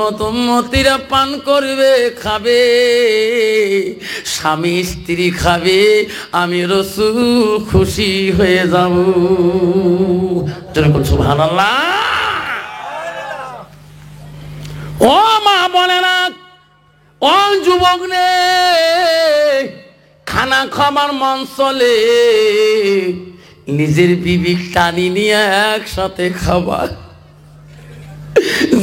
উম্মত উম্মতিরা পান করবে, খাবে, স্বামী স্ত্রী খাবে, আমি রাসূল খুশি হয়ে যাব। যেরকম সুবহানাল্লাহ। ও মা বলে না, ও যুবক রে, খানা খাবার মন চলে, নিজের বিবি টানি নিয়ে একসাথে খাবার।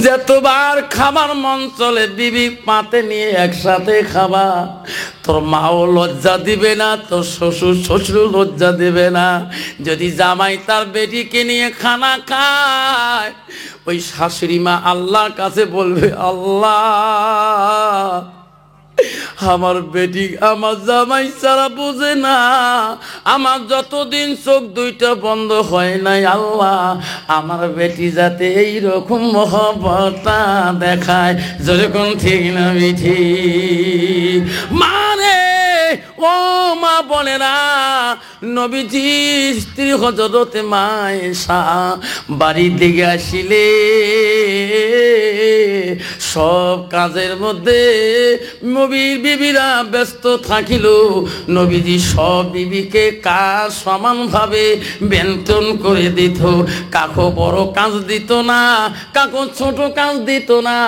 যতবার খাবার মন চলে বিবি পাতে নিয়ে একসাথে খাবা। তোর মাও লজ্জা দিবে না, তোর শ্বশুর শ্বশুর লজ্জা দিবে না। যদি জামাই তার বেটিকে নিয়ে খানা খায়, ওই শাশুড়ি মা আল্লাহর কাছে বলবে, আল্লাহ আমার বেটি আমার জামাই ছাড়া বোঝে না, আমার যতদিন চোখ দুইটা বন্ধ হয় নাই, আল্লাহ আমার বেটি যাতে এইরকম মহব্বতটা দেখায়। যেরকম ঠিক না মিঠি মানে ও মা বোনেরা, নবীজি স্ত্রী হযরতে মায়েশা বাড়ির দিকে আসিলে সব কাজের মধ্যে নবীর বিবিরা ব্যস্ত থাকিল। নবীজি সব বিবিকে কাজ সমানভাবে বন্টন করে দিত। কাকো বড় কাজ দিত না, কাকো ছোট কাজ দিত না,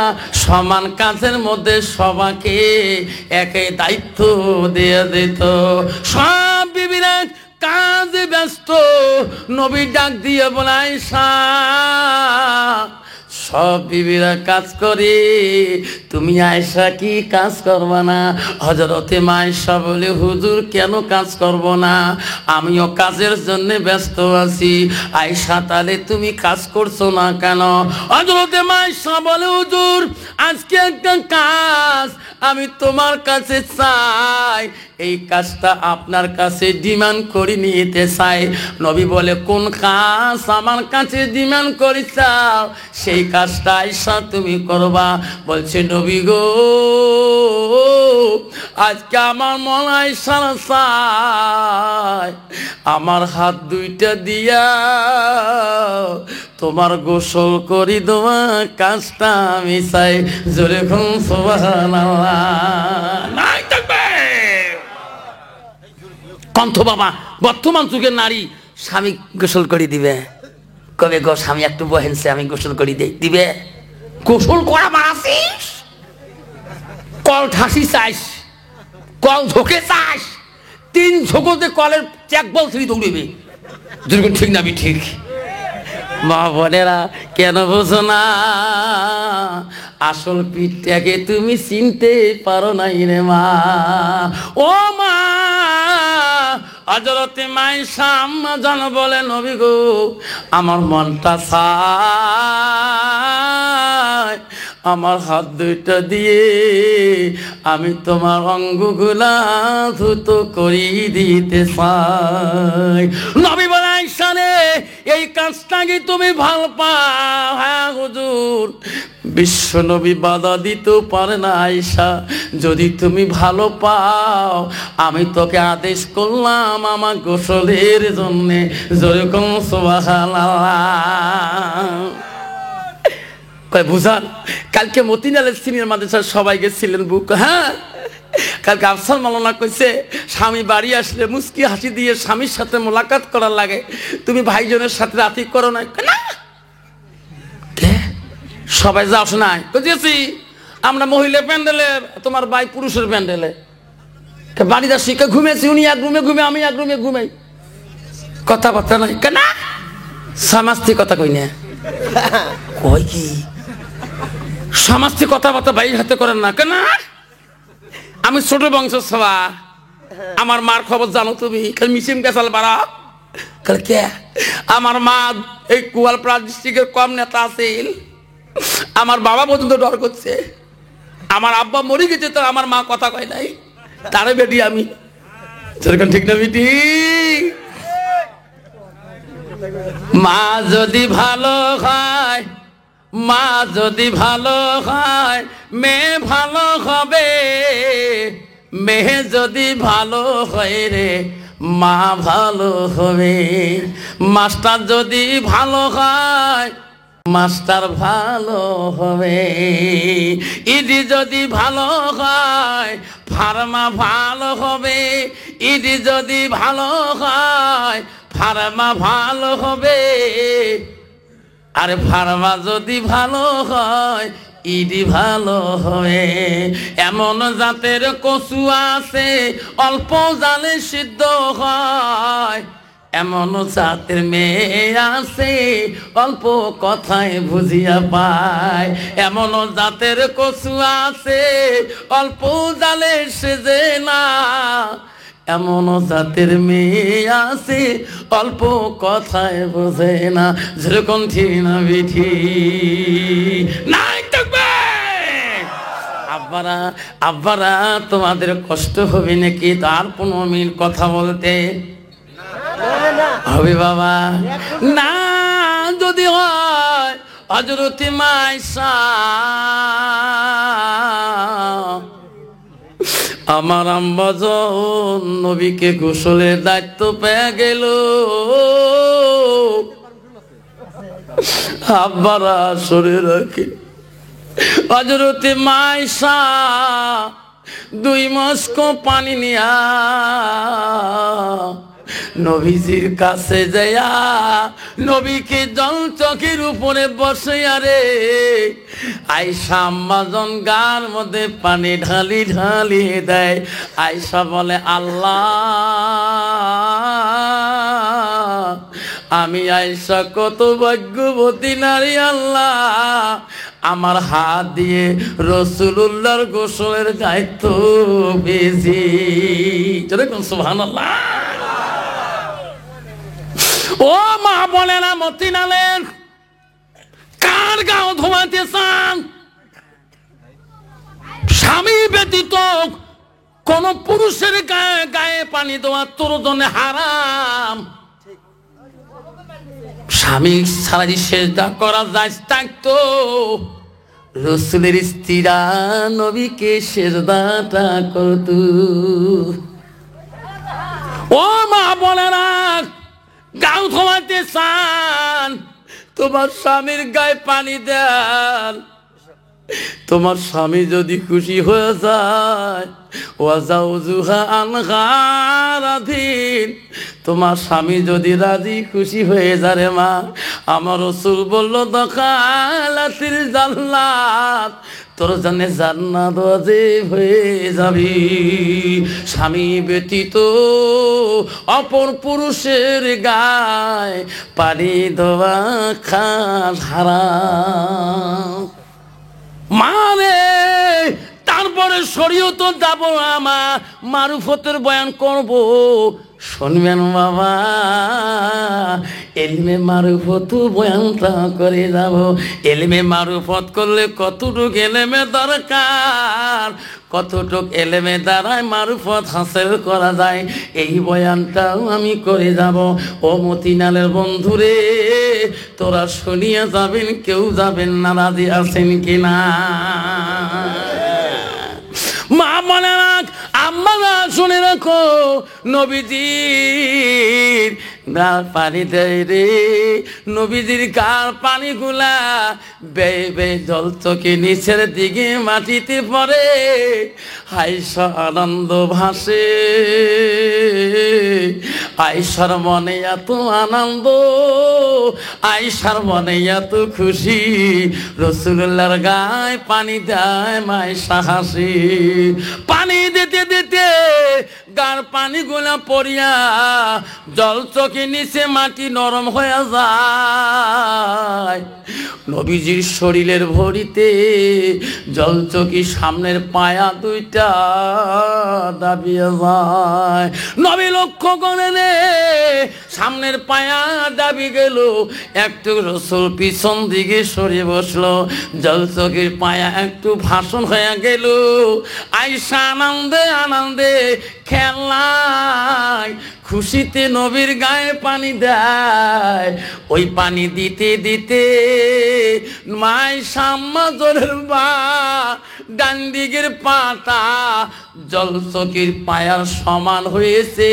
সমান কাজের মধ্যে সবাইকে একই দায়িত্ব দিয়ে দিত। সব বিবিরা কাজে ব্যস্ত। নবী ডাক দিয়ে বলে, আয়েশা সব বিবিরা কাজ করে, তুমি আয়েশা কি কাজ করবা না? হযরতে মায়েশা বলে, হুজুর কেন কাজ করব না, আমিও কাজের জন্য ব্যস্ত আছি। আয়েশা তাহলে তুমি কাজ করছো না কেন? হযরতে মায়েশা বলে, হুজুর আজকে একটা কাজ আমি তোমার কাছে চাই, এই কাজটা আপনার কাছে ডিমান্ড করে নিতে চাই। নবী বলে, কোন কাজ আমার কাছে ডিমান্ড করে চাও? সেই কাজটা আয়েশা তুমি করবা। বলছে, নবী গো আজকে আমার মন আয়েশা চায় আমার হাত দুইটা দিয়া তোমার গোসল করি দেওয়া কাজটা আমি চাই। জোরে খুন সুবহানাল্লাহ। নাই থাকবে কণ্ঠ বাবা। বর্তমান যুগের নারী স্বামী গোসল করে দিবে, কবে গো স্বামী একটু বহেনছে আমি গোসল করে দিবে? গোসল করা মারাছিস, কল ঠাসি চাইস, কল ঝোঁকে চাস, 3 ঝোঁকোতে কলের চেক বল তুই দৌড়িবে। যেরকম ঠিক না ঠিক? মা বোনেরা কেন বোঝো না? আসল পিঠটাকে তুমি চিনতে পারো নাই রে মা। ও মা হযরতে মায়েশা আম্মা জান বলে, নবী গো আমার মনটা চায় আমার হাত দুইটা দিয়ে আমি তোমার অঙ্গগুলা ধুত করি দিতে চাই। নবী বলে, আয়েশা রে এই কাজটা কি তুমি ভালো পাও? হ্যাঁ হুজুর। বিশ্ব নবী বাধা দিতে পারে না, আয়েশা যদি তুমি ভালো পাও আমি তোকে আদেশ করলাম আমার গোসলের জন্যে। যেরকম সুবহানাল্লাহ। কয় বুঝান কালকে মতিনালের সিনিয়র মাদ্রাসার সবাই গেছিলেন বুক। হ্যাঁ কালকে আফসার মাওলানা কইছে স্বামী বাড়ি আসলে মুস্কি হাসি দিয়ে স্বামীর সাথে মোলাকাত করার লাগে, তুমি ভাইজনের সাথে রাতি করো না? না সবাই যাও শোনাই বুঝেছি আমরা মহিলা প্যান্ডেলে, তোমার ভাই পুরুষের প্যান্ডেলে। বাড়িতে শিখে ঘুমেছি, উনি এক রুমে ঘুমে আমি এক রুমে ঘুমাই, কথাবার্তা নাই কেন? সামাস্তি কথা কই না, কই কি সামাস্তি কথাবার্তা ভাইয়ের হাতে করেন না কেন? আমি ছোট বংশ সভা, আমার মার খবর জানো তুমি? মিসিম গেছাল বাড়া কে? আমার মা এই কুয়ালপাড়া ডিস্ট্রিক্টের কম নেতা আছিল, আমার বাবা পর্যন্ত ডর করছে। আমার আব্বা মরে গেছে তো আমার মা কথা কয় নাই, তারে বেটি আমি। সেরকম ঠিক না বেটি? মা যদি ভালো হয়, মা যদি ভালো হয় মেয়ে ভালো হবে, মেয়ে যদি ভালো হয় রে মা ভালো হবে। মাস্টার যদি ভালো হয় মাস্টার ভালো হবে, ইডি যদি ভালো হয় ফার্মা ভালো হবে, ইডি যদি ভালো হয় ফার্মা ভালো হবে, আর ফার্মা যদি ভালো হয় ইডি ভালো হবে। এমন জাতের কচু আছে অল্প জালে সিদ্ধ হয়, এমন জাতের মেয়ে আছে অল্প কথায় বুঝিয়া পায়, এমন জাতের কচু আছে অল্প জালে সেজে না, এমন জাতের মেয়ে আছে অল্প কথায় বোঝে না। যেরকম ঠিক না বিঠি নাই থাকবে। আব্বারা আব্বারা তোমাদের কষ্ট হবে নাকি তার 15 মিনিট কথা বলতে হবে বাবা? না, যদি হয় হযরত মাইশা আমার আম্মাজন নবীকে গোসলের দায়িত্ব পেয়ে গেল, আব্বারা সরে রাখে। হযরত মাইশা 2 মস্ক পানি নিয়া নবীজির কাছে যায়া নবীকে জল চোখের উপরে বসে আরে আয়েশা আম্মাজন গার মধ্যে পানি ঢালি ঢালি দেয়। আয়েশা বলে, আল্লাহ, আমি আয়েশা কত ভাগ্যবতী নারী আল্লাহ, আমার হাত দিয়ে রাসূলুল্লাহর গোসলের দায়িত্ব পেয়েছি। যেরকম সুবহানাল্লাহ। ও মা বোনেরা, মতিনালের কার গাও ধোয়াতে চান? স্বামী ব্যতীত কোন পুরুষের গায়ে পানি দেওয়া তোর জন্য হারাম। স্বামী ছাড়া যে সেজদা করা যায় থাকতো, রাসূলের স্ত্রীরা নবীকে সেজদাটা করত। ও মা বোনেরা, গাও ধোয়াতে চান, তোমার স্বামীর গায়ে পানি দেন। তোমার স্বামী যদি খুশি হয়ে যায়, ওয়াজাউজুহা আনহারাদিন, তোমার স্বামী যদি রাজি খুশি হয়ে যারে মা, আমার রাসূল বলল দখালাতিল জান্নাত, তোর জন্য জান্নাত ওয়াজিব হয়ে যাবে। স্বামী ব্যতীত অপর পুরুষের গায়ে পানি দেওয়া খাস হারাম। মানে তারপরে শরীয়ত যাব, আমার মারুফতের বয়ান করব, শুনবেন বাবা। এলমে মারুফত বয়ানটা করে যাব। এলমে মারুফত করলে কতটুক এলেমে দরকার, কতটুক এলেমে দ্বারায় মারুফত হাসিল করা যায়, এই বয়ানটাও আমি করে যাব। ও মতিনালের বন্ধুরে, তোরা শুনিয়া যাবেন, কেউ যাবেন না, রাজি আছেন কিনা? মা মনে রাখ, আম্মারা শুনে রাখো, নবীজির গার পানি দেয় রে, নবীজির গার পানিগুলা বেয়ে বেয়ে জল চোখে নিচের দিকে মাটিতে পড়ে। আয়েশা আনন্দ ভাসে, আয়েশার মনে এত আনন্দ, আয়েশার মনে এত খুশি, রাসূলুল্লাহর গায়ে পানি দেয় মায়েশা হাসি। পানি দিতে দিতে গার পানিগুলা পড়িয়া জল চোখে নিচে মাটি নরম হয়ে যায়। নবীজির শরীরের ভরিতে জল চোখে সামনের পায়া 2টা দাবিয়ে যায়। নবী লক্ষ্য করে রে, সামনের পায়া দাবি গেল, একটু রাসূল পিছন দিকে সরে বসলো, জল চোখের পায়া একটু ভাষণ হয়ে গেল। আয়েশা আনন্দে আনন্দে খেলায় খুশিতে নবীর গায়ে পানি দেয়। ওই পানি দিতে দিতে মাই সাম্মা জোরের বা ডান দিকের পাটা জলচকির পায়ার সমান হয়েছে।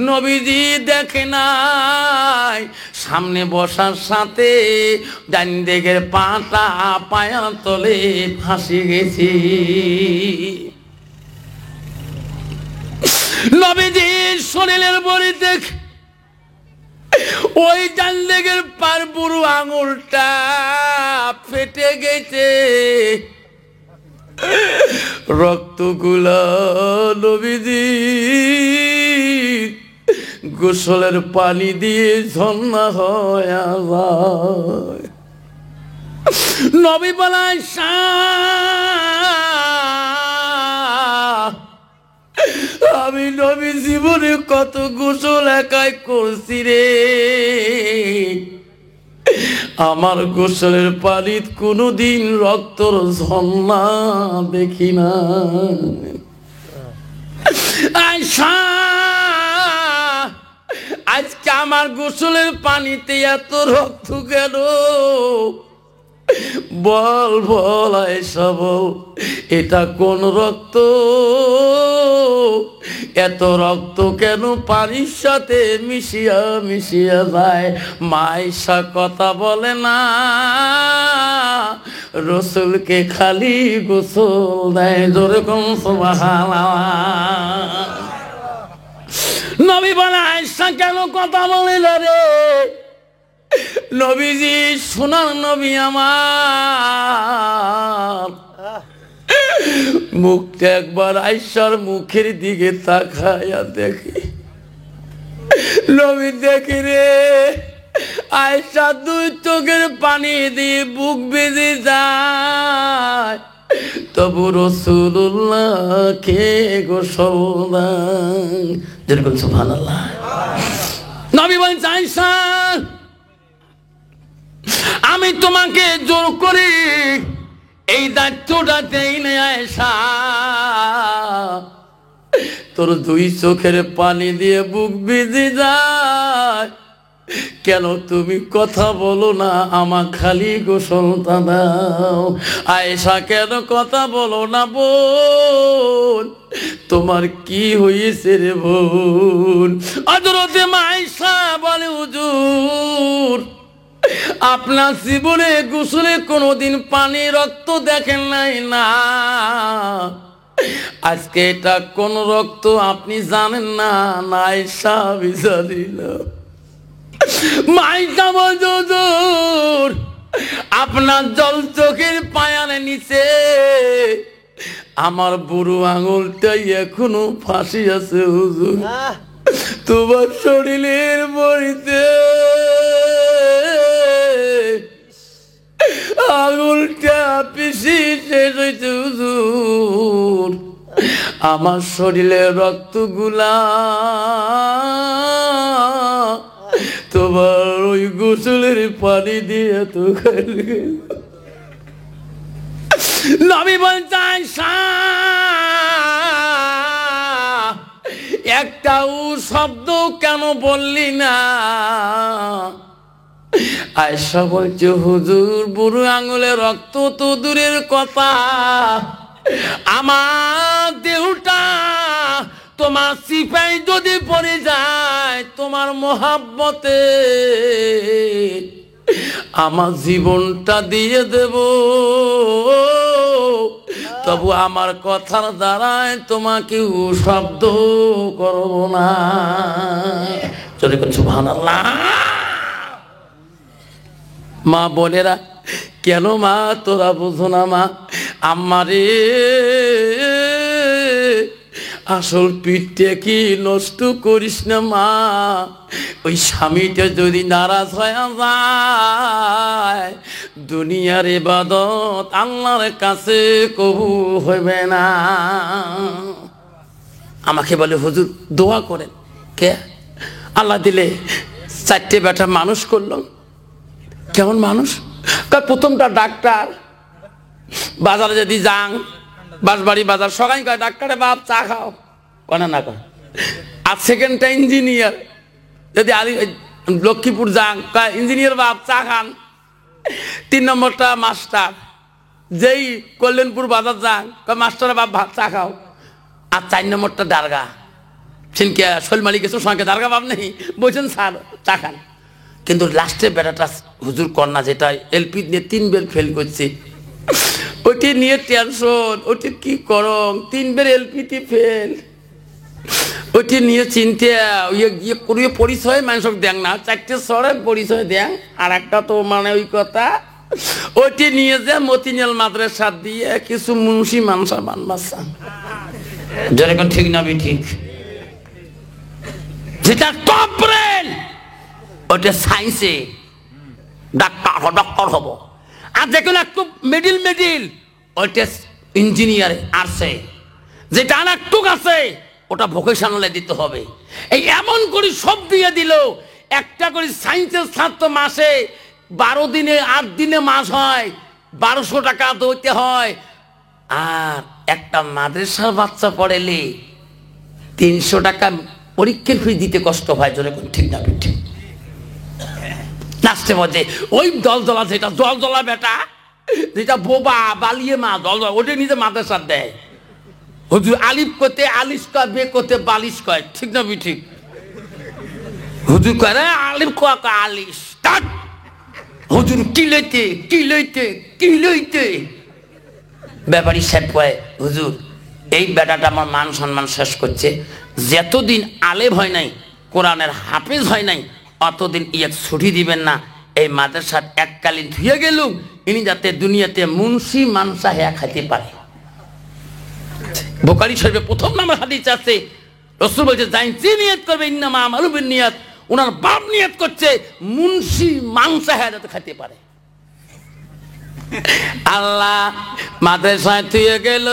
নবীজি দেখে নাই সামনে বসার সাথে ডান দিকের পাটা পায়ার তলে ফাঁসে গেছে। নবীজির শরীরের বড়ি দেখ ওই ডান দিকের পার বুড়ো আঙুলটা ফেটে গেছে, রক্তগুলো নবীজি গোসলের পানি দিয়ে ঝর্ণা হয়। নবী বলায় আমি নবী জীবনে কত গোসল একাই করছি রে, আমার গোসলের পানিত কোনোদিন রক্তর ঝর্ণা দেখি না। আয়সা আজকে আমার গোসলের পানিতে এত রক্ত কেন? বল বল আয়সা বল, এটা কোন রক্ত? এত রক্ত কেন পানির সাথে মিশিয়া মিশিয়া যায়? মাইশা কথা বলে না, রসুলকে খালি গোসল দেয়। জোরে কোন সুবহানাল্লাহ। নবী বলে আয়েশা কেন কথা বলিল রে? নবীজি সোনার নবী আমার, মুখটা একবার আয়েশার মুখের দিকে তাকায়া দেখি। নবী দেখি রে আয়েশা দুই চোখের পানি দিয়ে বুক বেজে যায়, তবু রাসূলুল্লাহকে গোসল দেয়। যেরকম সুবহানাল্লাহ। নবী বলেন আয়েশা আমি তোমাকে জোর করে এই দায়িত্বটা দেই না আয়েশা, তোর দুই চোখের পানি দিয়ে বুক ভিজে যায়, কেন তুমি কথা বলো না? আমার খালি গোসলটা দাও। আয়েশা কেন কথা বলো না বোন? তোমার কি হয়েছে রে বোন? হযরতে আয়েশা বলে হুজুর আপনার জীবনে গোসলে কোনোদিন পানি রক্ত দেখেন নাই না, আজকে এটা কোন রক্ত আপনি জানেন না? আয়েশা জানি না। মাইকা হুজুর আপনার জল চোখের পায়ার নিচে আমার বুড়ো আঙুলটাই এখনো ফাঁসি আছে হুজুর, তোমার শরীরের বড়িতে আঙুলটা পিসি শেষ হয়েছে হুজুর, আমার শরীরের রক্তগুলা তোমার ওই গোসলের পানি দিয়ে তো নবী বলতে আয়েশা একটাও শব্দ কেন বললি না? আয়েশা বলছে হুজুর বুড়ো আঙুলে রক্ত তো দূরের কথা, আমার দেহটা তোমার সিপাই যদি পড়ে যায় তোমার মোহাব্বতে আমার জীবনটা দিয়ে দেব, তবু আমার কথার দ্বারায় তোমাকে শব্দ করব না। চলে কোন সুবহানাল্লাহ। মা বোনেরা কেন মা তোরা বুঝো না? মা আমারে আসল পিঠটা কি নষ্ট করিস না মা, ওই স্বামীটা যদি নারাজ হয়ে যায় দুনিয়ার ইবাদত আল্লাহর কাছে কবু হইবে না। আমাকে বলে হুজুর দোয়া করেন। কে? আল্লাহ দিলে 4টে বেটা মানুষ করলাম। কেমন মানুষ? প্রথমটা ডাক্তার, বাজারে যদি যান বাঁশবাড়ি বাজার সবাই কয় ডাক্তারে বাপ চা খাও, কনা না কয়। আর সেকেন্ডটা ইঞ্জিনিয়ার, যদি লক্ষ্মীপুর যান কয় ইঞ্জিনিয়ার বাপ চা খান। 3 নম্বরটা মাস্টার, যেই কল্যাণপুর বাজার যান কয় মাস্টারের বাপ ভাত চা খাও। আর 4 নম্বরটা দারগা, সিনকে শৈলমালি গেছো সঙ্গে দারগা বাপ নেই, বলছেন স্যার চা খান। কিন্তু লাস্টে বেটাটা হুজুর কন্যা যেটা এলপি নিয়ে 3 বের ফেল করছে, ওইটি নিয়ে টেনশন, ওইটি কি করম, 3 বের এলপিটি ফেল, ওইটি নিয়ে চিনতে ইয়ে করিয়ে পরিচয় মানুষ দেন না, 4টে সরে পরিচয় দেন। আর একটা তো মানে ওই কথা, ওইটি নিয়ে যে মতিনাল মাদ্রাসা দিয়ে কিছু মুন্সি মানসা বানবাসা, যেরকম ঠিক না বি ঠিক, যেটা টপ ব্রেন ওইটা সায়েন্সে ডাক্তার হব। আর দেখুন একটু মিডিল ওইটা ইঞ্জিনিয়ার আর্টসে, যেটা আর একটু আছে ওটা ভোকেশনালে দিতে হবে। এই এমন করে সব দিয়ে দিল। একটা করে সায়েন্সের ছাত্র মাসে 12 দিনে 8 দিনে মাস হয়, 1200 টাকা দিতে হয়। আর একটা মাদ্রাসার বাচ্চা পড়েলে 300 টাকা পরীক্ষার ফি দিতে কষ্ট হয়, যেরকম ঠিক না ঠিক। লাস্টে বলছে ওই দলদলা, যেটা জলদলা বেটা, যেটা বোবা বালিয়ে মা দলদলা, ওটা নিজে মাদ্রাসা দেয়। হুজুর আলিফ করতে আলিশ কয়, বে করতে বালিশ কয়, ঠিক না বি ঠিক। হুজুর কয় রে আলিফ কয় আলিশ, হুজুর কি লইতে। ব্যাপারী সাহেব কয় হুজুর এই বেটাটা আমার মান সম্মান শেষ করছে, যতদিন আলেম হয় নাই, কোরআনের হাফেজ হয় নাই, অতদিন ছুটি দিবেন না। এই মাদ্রাসার এককালীন ধুয়ে গেলুম, ইনি যাতে দুনিয়াতে মুন্সি মানসা হ্যাঁ খাইতে পারে। বুখারী শরীফে 1 নম্বর হাদিস আছে, রাসূল বলছে যাই নিয়ত করবে ইন্নামা আমালু বিন্নিয়াত, ওনার বাপ নিয়ত করছে মুন্সি মানসা হ্যাঁ যাতে খাইতে পারে। আল্লাহ মাদ্রাসায় থুয়ে গেল,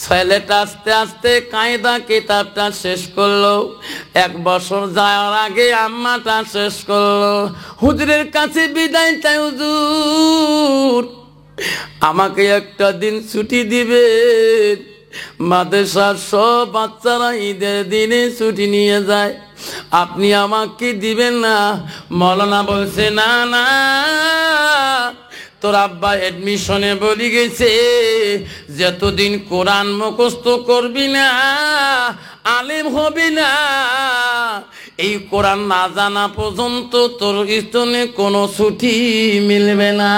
ছেলেটা আস্তে আস্তে কায়দা কিতাবটা শেষ করলো। 1 বছর যাওয়ার আগে আম্মাটা শেষ করলো। হুজুরের কাছে বিদায় চাই, হুজুর আমাকে একটা দিন ছুটি দিবেন। মাদ্রাসার সব বাচ্চারা ঈদের দিনে ছুটি নিয়ে যায়, আপনি আমাকে দিবেন না? মৌলানা বলছে না না, তোর আব্বা এডমিশনে বলি গেছে যতদিন কোরআন মুখস্থ করবি না, আলেম হবি না, এই কোরআন না জানা পর্যন্ত তোর স্তনে কোনো ছুটি মিলবে না।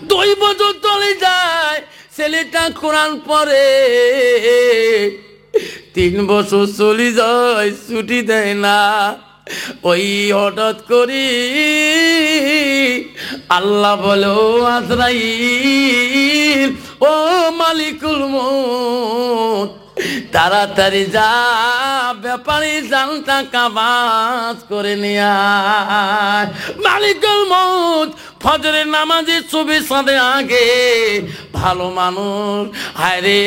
2 বছর চলে যায়, ছেলেটা কোরআন পড়ে, 3 বছর চলে যায়, ছুটি দেয় না। ওই হঠাৎ করি আল্লাহ বলো আজরাইল, ও মালিকুল মউত, তাড়াতাড়ি যা, ব্যাপারী জানটা কাবাজ করে নিয়ে আয়। মালিকুল মউত ফজরের নামাজে 24 আগে ভালো মানুষ, হায় রে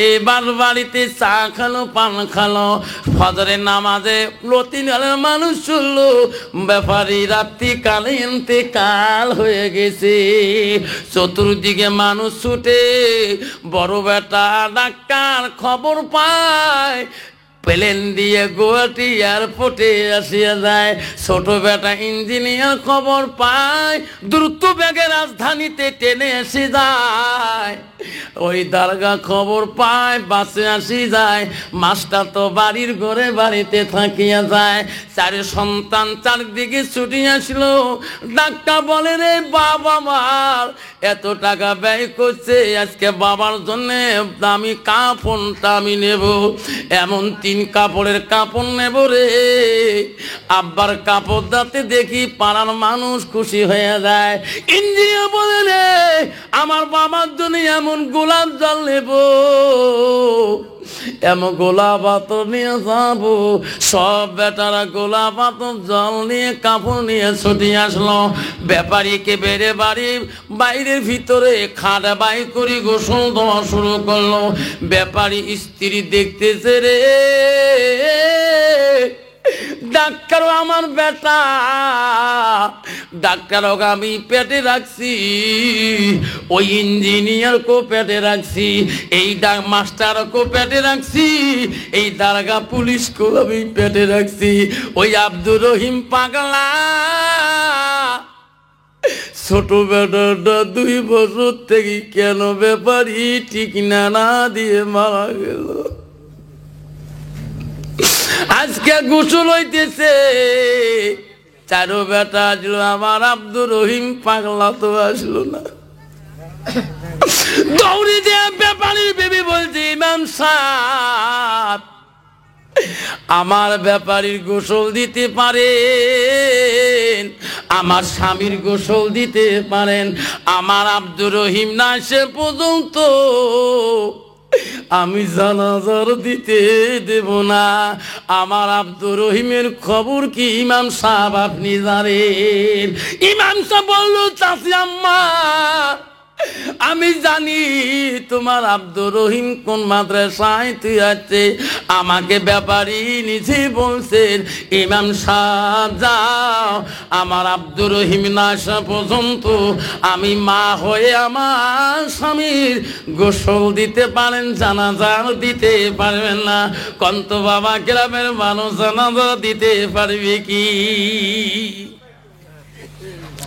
বাড়িতে চা খালো পান খালো, ফজরের নামাজে লতিনের মানুষ শুনলো ব্যাপারী রাত্রি কালে ইন্তেকাল হয়ে গেছে। চতুর্দিকে মানুষ ছুটে, বড় বেটা ডাক্তার খবর পায়, প্লেন দিয়ে গুয়াহাটি এয়ারপোর্টে আসিয়া যায়। ছোট বেটা ইঞ্জিনিয়ার খবর পায়, দ্রুত বেগে রাজধানীতে টেনে এসে যায়। ওই দারগা খবর পায়, বাসে আসি যায়। মাস্টার তো বাড়ির ঘরে বাড়িতে থাকিয়া যায়। 4 সন্তান চারদিকে ছুটি আসলো। ডাক্তার বলে রে বাবা আমার এত টাকা ব্যয় করছে, আজকে বাবার জন্য দামি কাপড়টা আমি নেব, এমন 3 কাপড়ের কাপড় নেব রে। আব্বার কাপড় দাতে দেখি পাড়ার মানুষ খুশি হয়ে যায়। ইঞ্জিনিয়ার বলে রে আমার বাবার জন্য এমন গোলাপ জল নেব, এমন গোলাপ আতর নিয়ে যাবো। সব বেটারা গোলাপ আতর জল নিয়ে কাপড় নিয়ে ছুটি আসলো। ব্যাপারীকে বেড়ে বাড়ির বাইরের ভিতরে খাট বাই করে গোসল দেওয়া শুরু করলো। ব্যাপারী স্ত্রী দেখতেছে রে, ডাক্তারও আমার বেটা, ডাক্তারও আমি পেটে রাখছি, ওই ইঞ্জিনিয়ারকে পেটে রাখছি, এই মাস্টারকে পেটে রাখছি, এই দারোগা পুলিশকেও আমি পেটে রাখছি। ওই আব্দুর রহিম পাগলা ছোট বেটাটা 2 বছর থেকে কেন ব্যাপারী ঠিক না দিয়ে মারা গেল। আজকে গোসল হইতেছে, 4 বেটা আসলো, আমার আব্দুর রহিম পাগলা তো আসলো না। দৌড়ি দিয়ে ব্যাপারীর বেবি বলছে, ইমাম সাহেব আমার ব্যাপারীর গোসল দিতে পারেন, আমার স্বামীর গোসল দিতে পারেন, আমার আব্দুর রহিম না সে পর্যন্ত আমি জানাজার দিতে দেব না। আমার আব্দুর রহিমের খবর কি ইমাম সাহেব আপনি জানেন? ইমাম সাহেব বলল, চাচি আম্মা আমি জানি তোমার আব্দুর রহিম কোন মাদ্রাসায় তুই আছে, আমাকে ব্যাপারী নিজে বলছেন ইমাম সাহেব যাও আমার আব্দুর রহিম না আসা পর্যন্ত আমি মা হয়ে আমার স্বামীর গোসল দিতে পারেন, জানাজা দিতে পারবেন না। কন্ত বাবা গ্রামের মানুষ জানাজা দিতে পারবে কি?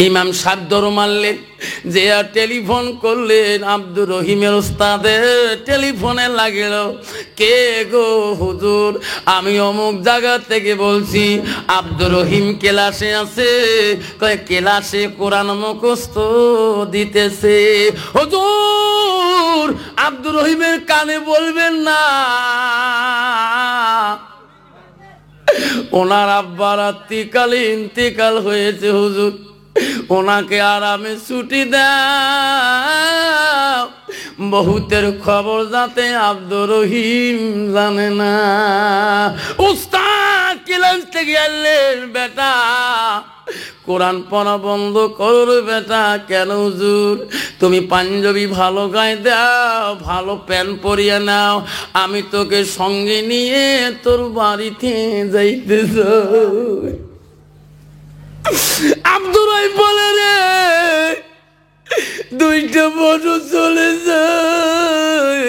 ইমাম সাহেব দৌড় মারলেন, যে আর টেলিফোন করলেন, আব্দুর রহিমের ওস্তাদের টেলিফোনে লাগল। কে গো হুজুর, আমি অমুক জায়গা থেকে বলছি, আব্দুর রহিম ক্লাসে আছে, ক্লাসে কোরআন মুখস্থ দিতেছে। হুজুর আব্দুর রহিমের কানে বলবেন না, ওনার আব্বার রাত্রিকালে ইন্তেকাল হয়েছে হুজুর, ওনাকে আরামে ছুটি দাও। বহুতের খবর যাতে আব্দুর রহিম জানে না। উস্তাদ ক্লাস থেকে এলেন, বেটা কোরআন পড়া বন্ধ করো বেটা। কেন হুজুর? তুমি পাঞ্জাবি ভালো গায়ে দাও, ভালো প্যান্ট পরিয়ে নাও, আমি তোকে সঙ্গে নিয়ে তোর বাড়িতে যাইতে চাই। আব্দুর রহিম বলে, রে 2টা বছর চলে যায়,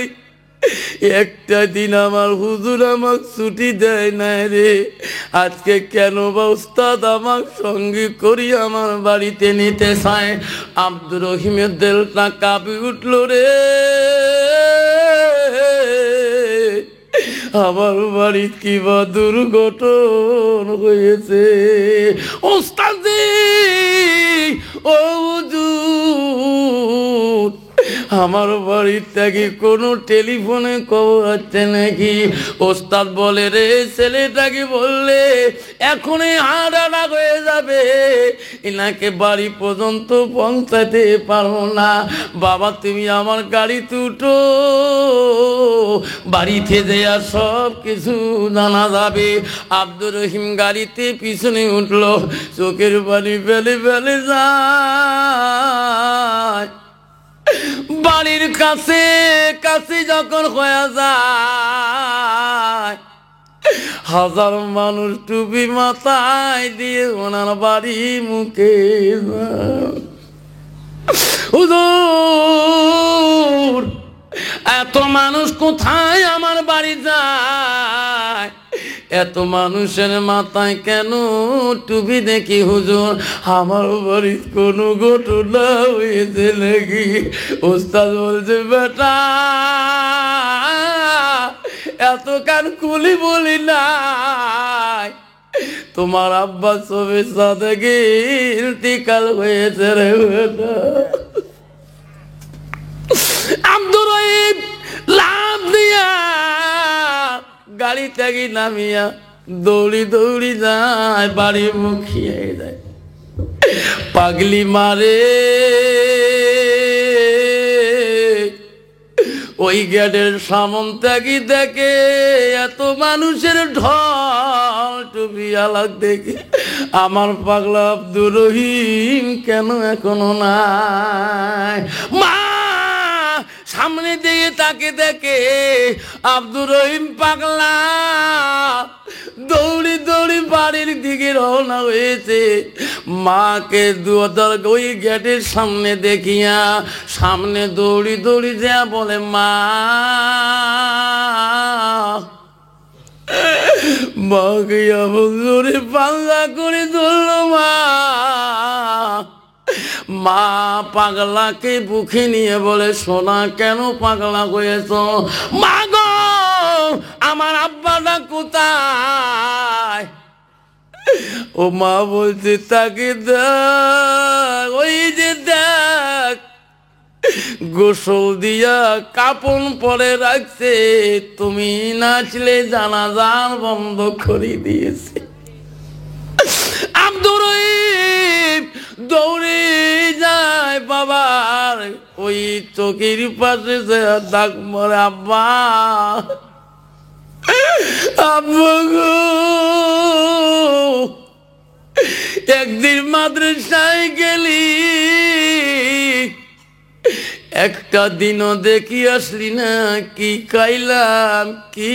একটা দিন আমার হুজুর আমাকে ছুটি দেয় না রে, আজকে কেন বা উস্তাদ আমার সঙ্গে করি আমার বাড়িতে নিতে চায়। আব্দুর রহিমের দিলটা কাঁপে উঠল রে, আমার বাড়িতে কি বা দুর্ঘটন হয়েছে। ওস্তাদ ও হুজুর, আমার বাড়ির থেকে কোনো টেলিফোনে খবর আছে নাকি? ওস্তাদ বলে, রে ছেলেটাকে বললে এখনই হার্ট অ্যাটাক হয়ে যাবে, এনাকে বাড়ি পর্যন্ত পৌঁছাতে পারো না। বাবা তুমি আমার গাড়িতে উঠো, বাড়িতে যেয়া সব কিছু জানা যাবে। আব্দুর রহিম গাড়িতে পিছনে উঠলো, চোখের পানি ফেলে ফেলে যায়। বাড়ির কাছে কাছে যখন হয়ে যায়, হাজার মানুষ টুপি মাথায় দিয়ে ওনার বাড়ি মুখে হুজুর এত মানুষ কোথায় আমার বাড়ি যায়? এত মানুষের মাথায় কেন টুপি দেখি হুজুর? আমার বাড়ির কোনো ঘটনা হয়েছে নাকি? ওস্তাদ বলছে, বেটা এত কান খুলি বলি নাই, তোমার আব্বা সবে সাদেকে ইন্তিকাল হয়েছে রে বেটা। আব্দুর রহিম লাভ দিয়া গাড়ি থেকে নামিয়া দৌড়ি দৌড়ি যায়, বাড়ি মুখিয়ে যায়। পাগলি মারে ওই গেটের সামন থেকে দেখে এত মানুষের ঢল, টুপি আলাগ দেখে আমার পাগলা আব্দুর রহিম কেন এখনো নাই? মা সামনে দিয়ে তাকে দেখে আব্দুর রহিম পাগলা দৌড়ি দৌড়ি বাড়ির দিকে রওনা হয়েছে। মাকে ওই গেটের সামনে দেখিয়া সামনে দৌড়ি দৌড়ি যা বলে, মা মাকে এমন জোরে পাল্লা করে ধরল। মা পাগলাকে বুকে নিয়ে বলে, সোনা কেন পাগলা হয়েছ? মা গো, আমার আব্বাটা কোথায়? ও মা বলছে, তাকে দেখ, ওই যে দেখ, গোসল দিয়া কাপড় পরে রাখছে, তুমি নাচলে জানাজার বন্ধ করে দিয়েছে। আব্দুর রহিম দৌড়ে যায় বাবার ওই চোখের পাশে ডাক মরে, আব্বা আব্বা গো। একদিন মাদ্রাসায় গেলি, একটা দিনও দেখি আসলি না, কি খাইলাম কি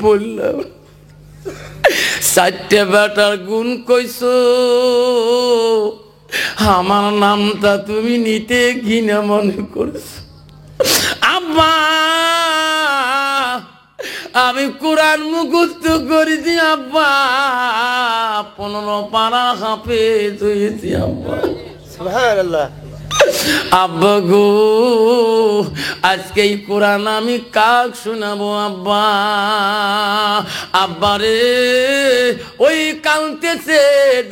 পড়লাম, 4টে বেটার গুণ কইছ, আমার নামটা তুমি নিতে ঘৃণা মনে করছ। আব্বা আমি কোরআন মুখস্থ করেছি আব্বা, 15 পারা হাফেজ হয়েছি আব্বা। সুবহানাল্লাহ। আব্বা গো, আজকে এই কোরআন আমি কাক শোনাবো আব্বা? আব্বা রে, ওই কাঁদতেছে।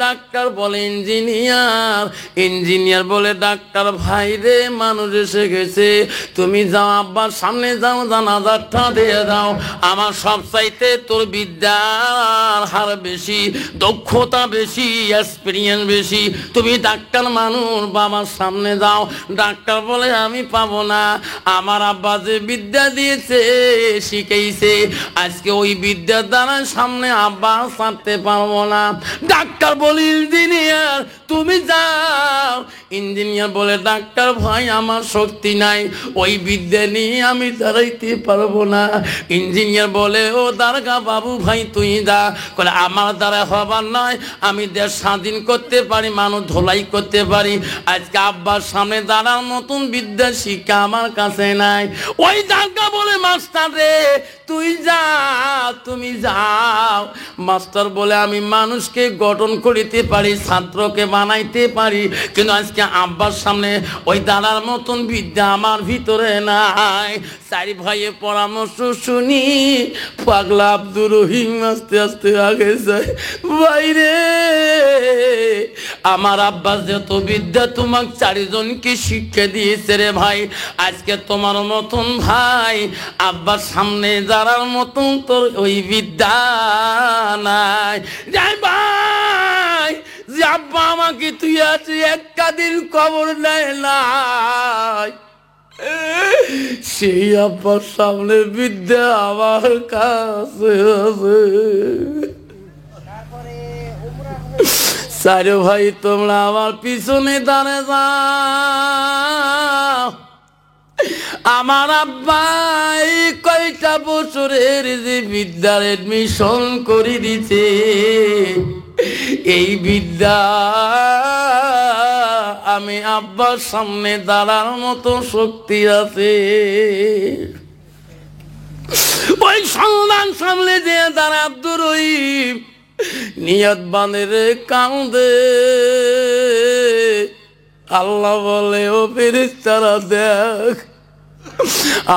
ডাক্তার বলে ইঞ্জিনিয়ার, ইঞ্জিনিয়ার বলে ডাক্তার, ভাই রে মানুষ এসে গেছে, তুমি যাও আব্বার সামনে যাও, জানাজারটা দিয়ে দাও। আমার সব চাইতে তোর বিদ্যার হার বেশি, দক্ষতা বেশি, এক্সপিরিয়েন্স বেশি, তুমি ডাক্তার মানুষ, বাবার সামনে যাও। ডাক্তার বলে আমি পাবো না, আমার আব্বা যে বিদ্যা দিয়েছে শিখাইছে, আজকে ওই বিদ্যার দ্বারা সামনে আব্বা ছাড়তে পারবো না। ডাক্তার বলে ইঞ্জিনিয়ার তুমি যাও। ইঞ্জিনিয়ার বলে ডাক্তার ভাই আমার শক্তি নাই, ওই বিদ্যা নিয়ে আমি দাঁড়াইতে পারবো না। ইঞ্জিনিয়ার বলে ও দারগা বাবু ভাই তুই যা। বলে আমার দ্বারা হবার নয়, আমি দেশ স্বাধীন করতে পারি, মানুষ ধোলাই করতে পারি, আজকে আব্বার সামনে দাঁড়ার মতন বিদ্যা শিক্ষা আমার কাছে নাই। ওই দারগা বলে মাস্টার রে তুই যা, তুমি যাও। মাস্টার বলে আমি মানুষকে গঠন করিতে পারি, ছাত্রকে বানাইতে পারি, কিন্তু আজকে আব্বার সামনে ওই দাঁড়ার মতন বিদ্যা আমার ভিতরে নাই। 4 ভাইয়ের পরামর্শ শুনি পাগলা আব্দুর রহিম আস্তে আস্তে আগে যায়। বাইরে আমার আব্বা যত বিদ্যা তোমাকে 4 জনকে শিক্ষা দিয়েছে রে ভাই, আজকে তোমার মতন ভাই আব্বার সামনে দাঁড়ার মতন তোর ওই বিদ্যা নাই। যাই ভাই, যে আব্বা আমাকে তুই আছিস একটা দিন খবর নেয় নাই, সেই আব্বার সামনে বিদ্যা আমার কাছে আছে। 4 ভাই তোমরা আমার পিছনে দাঁড়ে যাও। আমার আব্বা কয়টা বছরের যে বিদ্যার এডমিশন করে দিছে, এই বিদ্যা আমি আব্বার সামনে দাঁড়ার মতো শক্তি আছে। ওই সন্ধান সামনে যে দাঁড়া আব্দুর রহিম নিয়ত বাঁধে রে কাঁদে। আল্লাহ বলে ও ফেরেশতারা দেখ,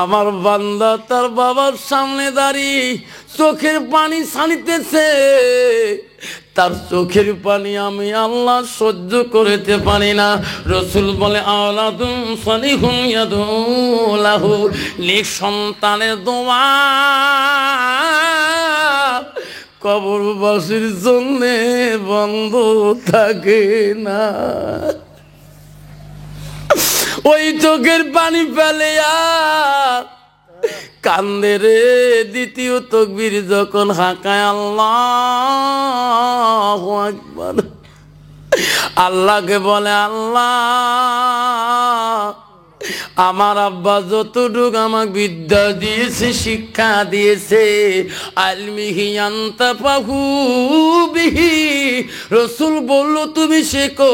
আমার বান্দা তার বাবার সামনে দাঁড়িয়ে চোখের পানি ছাড়িতেছে, তার চোখের পানি আমি আল্লাহ সহ্য করতে পারি না। রসুল বলে আওলাদুন সালিহুন ইয়াদউ লাহু, নিঃসন্তানের দোয়া কবরবাসীর জন্য বন্ধ থাকে না। ওই চোখের পানি ফেলে কান্দে রে। দ্বিতীয় তাকবীর যখন হাঁকায় আল্লাহু আকবার, আল্লাহকে বলে আল্লাহ আমার আব্বা যতটুকু আমাকে বিদ্যা দিয়েছে, শিক্ষা দিয়েছে, আলমিহি আনতাফাহু বিহি, রাসূল বলল তুমি শেখো।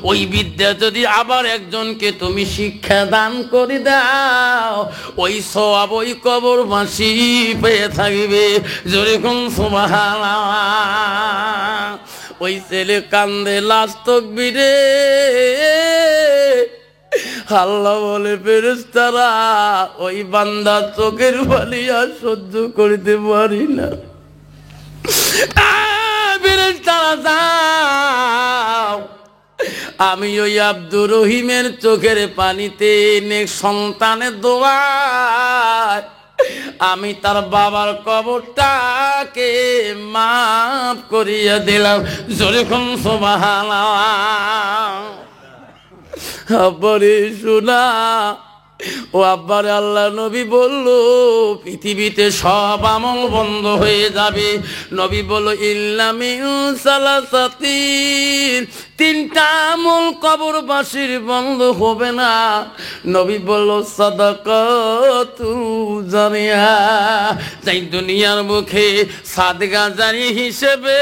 ওই বিদ্যা যদি আবার একজনকে তুমি শিক্ষা দান করে দাও, ওই সওয়াব ওই কবরবাসী পেয়ে থাকবে। জোরে কোন সুবহানাল্লাহ। ওই ছেলে কান্দে লাস্ট তাকবীরে। আল্লাহ বলে ফেরেশতারা ওই বান্দার চোখের পানি আর সহ্য করতে পারি না। ফেরেশতারা যাও, আমি ওই আব্দুর রহিমের চোখের পানিতে নেক সন্তানের দোয়ায় আমি তার বাবার কবরটাকে মাফ করিয়া দিলাম। জোরে কোন সুবহানাল্লাহ। আব্বারে শোনা, ও আব্বারে আল্লাহ নবী বলল পৃথিবীতে সব আমল বন্ধ হয়ে যাবে। নবী বলল ইল্লা মিন সালাসাতিন, তিনটা আমল কবরবাসীর বন্ধ হবে না। নবী বলল সাদাকাতু জারিয়া, তাই দুনিয়ার মুখে সাদকা জারি হিসেবে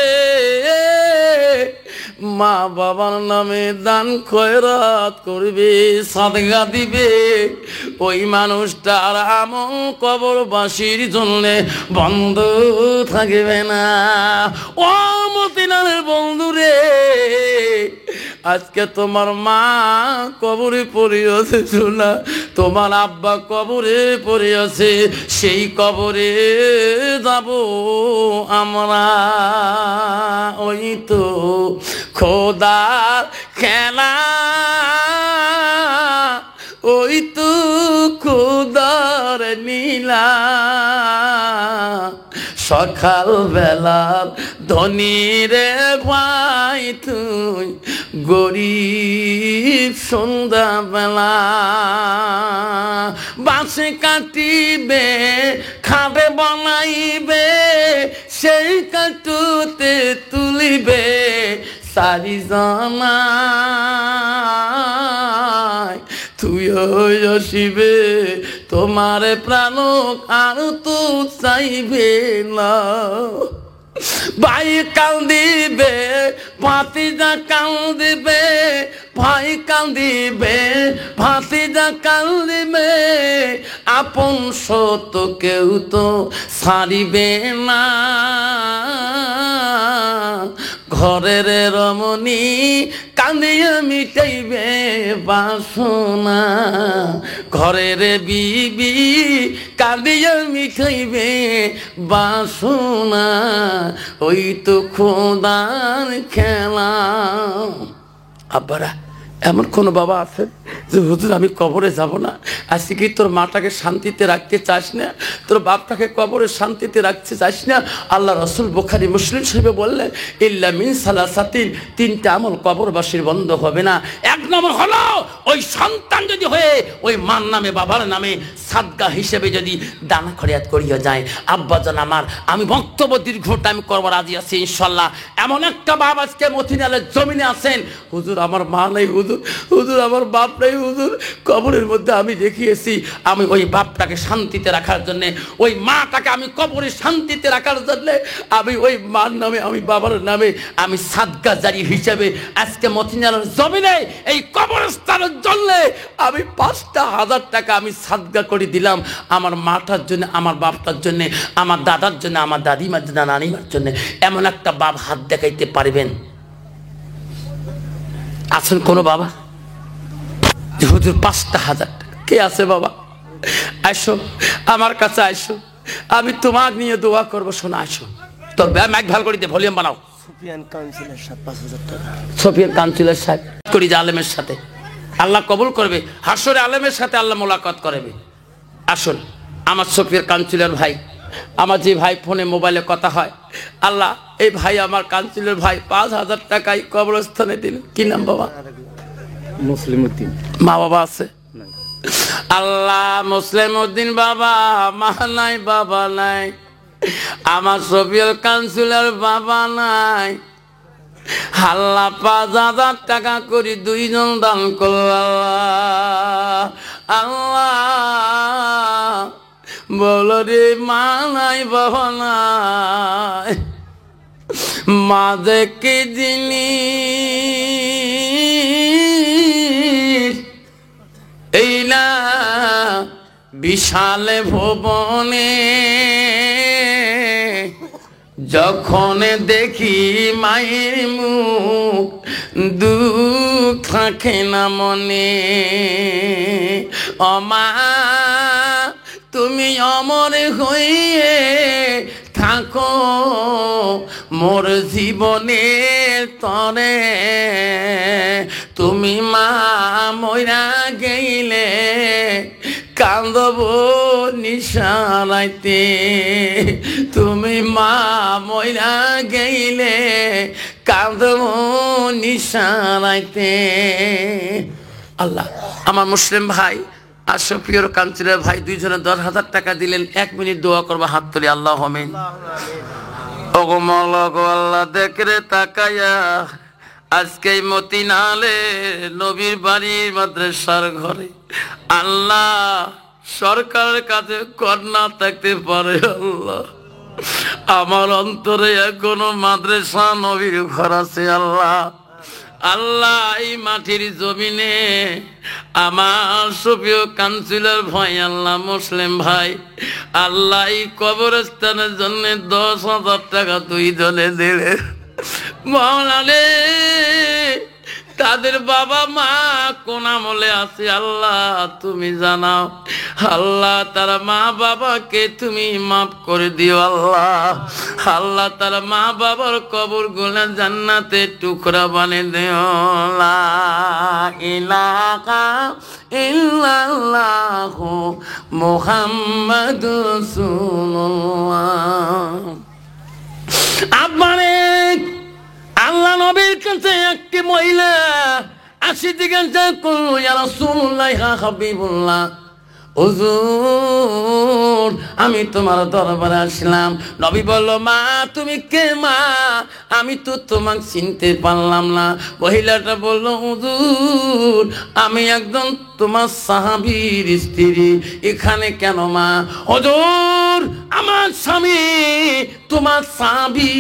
মা বাবার নামে দান খয়রাত করবে, সাদকা দিবে, ওই মানুষটার আমল কবরবাসীর জন্য বন্ধ থাকবে না। ও মদিনার বন্ধুরে, আজকে তোমার মা কবরে পড়ে আছে, শোনা, তোমার আব্বা কবরে পড়ে আছে, সেই কবরে যাব আমরা। ওই তো খোদার খেলা, ওই তো খোদার নীলা, সকাল বেলার ধনী রে ভাই তুই গরিব সন্ধ্যা বেলা। বাঁশে কাটিবে খাবে বানাইবে, সেই কাটুতে তুলিবে সারি জানাই। তুই আসিবে তোমার প্রাণ আর তো চাইবে না। ভাই কান্দিবে, ভাতিজা কান্দিবে, ভাই কান্দিবে, ভাতিজা কান্দিবে, আপন সত কেউ তো ছাড়িবে না। ঘরের রমণী কান্দিয়া মিটাইবে বাসনা, ঘরের বিবি কান্দিয়া মিটাইবে বাসনা, ওই তো খোদার খেলা। আব্বারা, এমন কোনো বাবা আছে যে হুজুর আমি কবরে যাব না? আজকে কি তোর মাটাকে শান্তিতে রাখতে চাস না? তোর বাপটাকে কবরে শান্তিতে রাখতে চাস না? আল্লাহ রসুল বুখারী মুসলিম শরীফে বললেন ইল্লা মিন সালাসাতিন, তিনটা আমল কবরবাসীর বন্ধ হবে না। এক নম্বর হলো ওই সন্তান যদি হয়ে ওই মার নামে বাবার নামে সাদকা হিসেবে যদি দানা খরিয়াত করিয়া যায়। আব্বাজান আমার, আমি বক্তব্য দীর্ঘ টাইম করবো, রাজি আছি ইনশাল্লাহ। এমন একটা বাপ আজকে মতিনালের জমিনে আছেন, হুজুর আমার মা নাই, হুজুর হুজুর আমার বাপ নাই, হুজুর কবরের মধ্যে আমি দেখিয়েছি। আমি ওই বাপটাকে শান্তিতে রাখার জন্যে, ওই মাটাকে আমি কবরে শান্তিতে রাখার জন্যে আমি ওই মার নামে, আমি বাবার নামে আমি সাদকা জারি হিসেবে আজকে মতিনালের জমিনে এই কবরস্থানের জন্য আমি 5,000 টাকা আমি সাদকা করে দিলাম আমার মাটার জন্য, আমার বাপটার জন্য, আমার দাদার জন্য, আমার দাদিমার জন্য, নানিমার জন্য। এমন একটা বাপ হাত দেখাইতে পারবেন? আছেন কোনো বাবা? হুজুর 5,000 টাকা কে আছে বাবা? আসো আমার কাছে, আসো, আমি তোমার নিয়ে দোয়া করবো। শোনো, আসো, তোর মাইক ভালো করে দিয়ে ভলিউম বানাও। সুফিয়ান কাউন্সিলর সাহেব 5,000 টাকা। সুফিয়ান কাউন্সিলর সাহেব করি যে আলেমের সাথে আল্লাহ কবুল করবে, হাসরে আলেমের সাথে আল্লাহ মোলাকাত করবে। আসুন আমার সুফিয়ান কাউন্সিলর ভাই, আমার যে ভাই ফোনে মোবাইলে কথা হয়, আল্লাহ এই ভাই আমার কাউন্সিলর ভাই 5,000 টাকাই কবরস্থানে দিল। কি নাম বাবা? মুসলিম উদ্দিন। মা বাবা আছে? আল্লাহ মুসলিম উদ্দিন বাবা, মা নাই বাবা নাই, আমার সুফিয়ান কাউন্সিলর বাবা নাই, আল্লাহ 5,000 টাকা করে দুইজন দান করল। আল্লাহ বলো রে মা নাই বাবা নাই, মা যে কি জিনিস এই না বিশাল ভুবনে, যখন দেখি মায়ের মুখ দুঃখ থাকে না মনে। অমা তুমি অমর হয়ে থাকো মোর জীবনের তরে, তুমি মা মইরা গেলে কান্দব নিশারাইতে, তুমি মা মইরা গেলে কান্দব নিশারাইতে। আল্লাহ আমার মুসলিম ভাই আর সুপ্রিয় কাঞ্চিলের ভাই দুইজনে 10,000 টাকা দিলেন। 1 মিনিট দোয়া করবো, হাত তুলি। আল্লাহ আমিন। ওগো মাওলা গো আল্লাহ দেখরে তাকায়া আজকে মতিনালে নবীর বাড়ির মাদ্রাসার ঘরে আল্লাহ সরকারের কাছে কন্যা থাকতে পারে। আল্লাহ আমার অন্তরে এখনো মাদ্রাসা নবীর ঘর আছে। আল্লাহ আল্লাহ এই মাটির জমিনে আমার সুপ্রিয় কাউন্সিলর ভাই আল্লাহ মুসলিম ভাই আল্লাহ এই কবরস্থানের জন্য 10,000 টাকা দুইজনে দিলে। মাওলানা তাদের বাবা মা কোন আমলে আছে আল্লাহ তুমি জানাও। আল্লাহ তারা মা বাবাকে তুমি মাফ করে দিও। আল্লাহ আল্লাহ তারা মা বাবার কবর গুলা জান্নাতে টুকরা বানিয়ে দিও। লা ইলাহা ইল্লাল্লাহু মুহাম্মাদুর রাসূলুল্লাহ। আপনারে আল্লাহ নবীর কাছে একটি মহিলা আসি জিজ্ঞাসা করলো, ইয়া রাসূলুল্লাহ ইয়া হাবিবুল্লাহ, হুজুর আমি তোমার দরবারে আসলাম। নবী বলল, মা তুমি কে মা? আমি তো তোমাকে চিনতে পারলাম না। মহিলাটা বলল, হুজুর আমি একজন তোমার সাহাবীর স্ত্রী, এখানে কেন মা? হুজুর আমার স্বামী তোমার সাহাবী,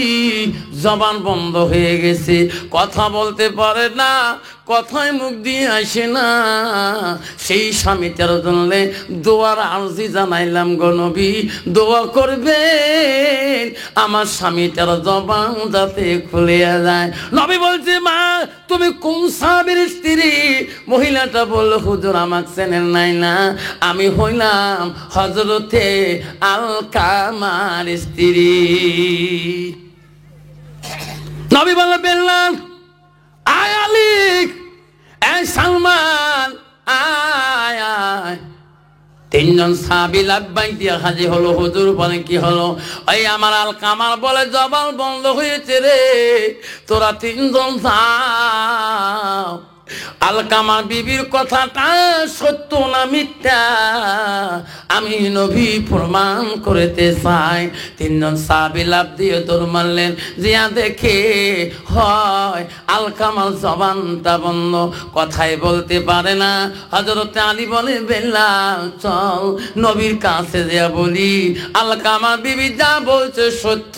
জবান বন্ধ হয়ে গেছে, কথা বলতে পারে না, কথায় মুখ দিয়ে আসে না। সেই স্বামীটার জন্য দোয়ার আরজি জানাইলাম গো নবী, দোয়া করবেন আমার স্বামীটার জবান যাতে খুলে যায়। নবী বলছে, মা তুমি কোন সাহাবীর স্ত্রী? মহিলাটা বলল, হুজুর আমাকে চেনেন নাই না, আমি হইলাম হযরতে আলকামার স্ত্রী। নবী বলল, বেল্লাল আয় আলী, এই সালমান আয় আয়। 3 জন সাহাবী লাব্বাইক দিয়া হাজির হলো। হুজুর বলেন, কি হলো? ওই আমার আলকামার বলে জবান বন্ধ হয়েছে রে, তোরা 3 জন যাও। আলকামা বিবির কথাটা সত্য না মিথ্যা আমি নবী প্রমাণ করতে চাই। 3 জন সাহাবী লাফ দিয়ে দৌড় মারলেন, জিয়া দেখে হয় আলকামার জবানটা বন্ধ, কথাই বলতে পারে না। হযরত আলী বলে, বেল্লাল চল নবীর কাছে যা বলি আলকামা বিবি যা বলছে সত্য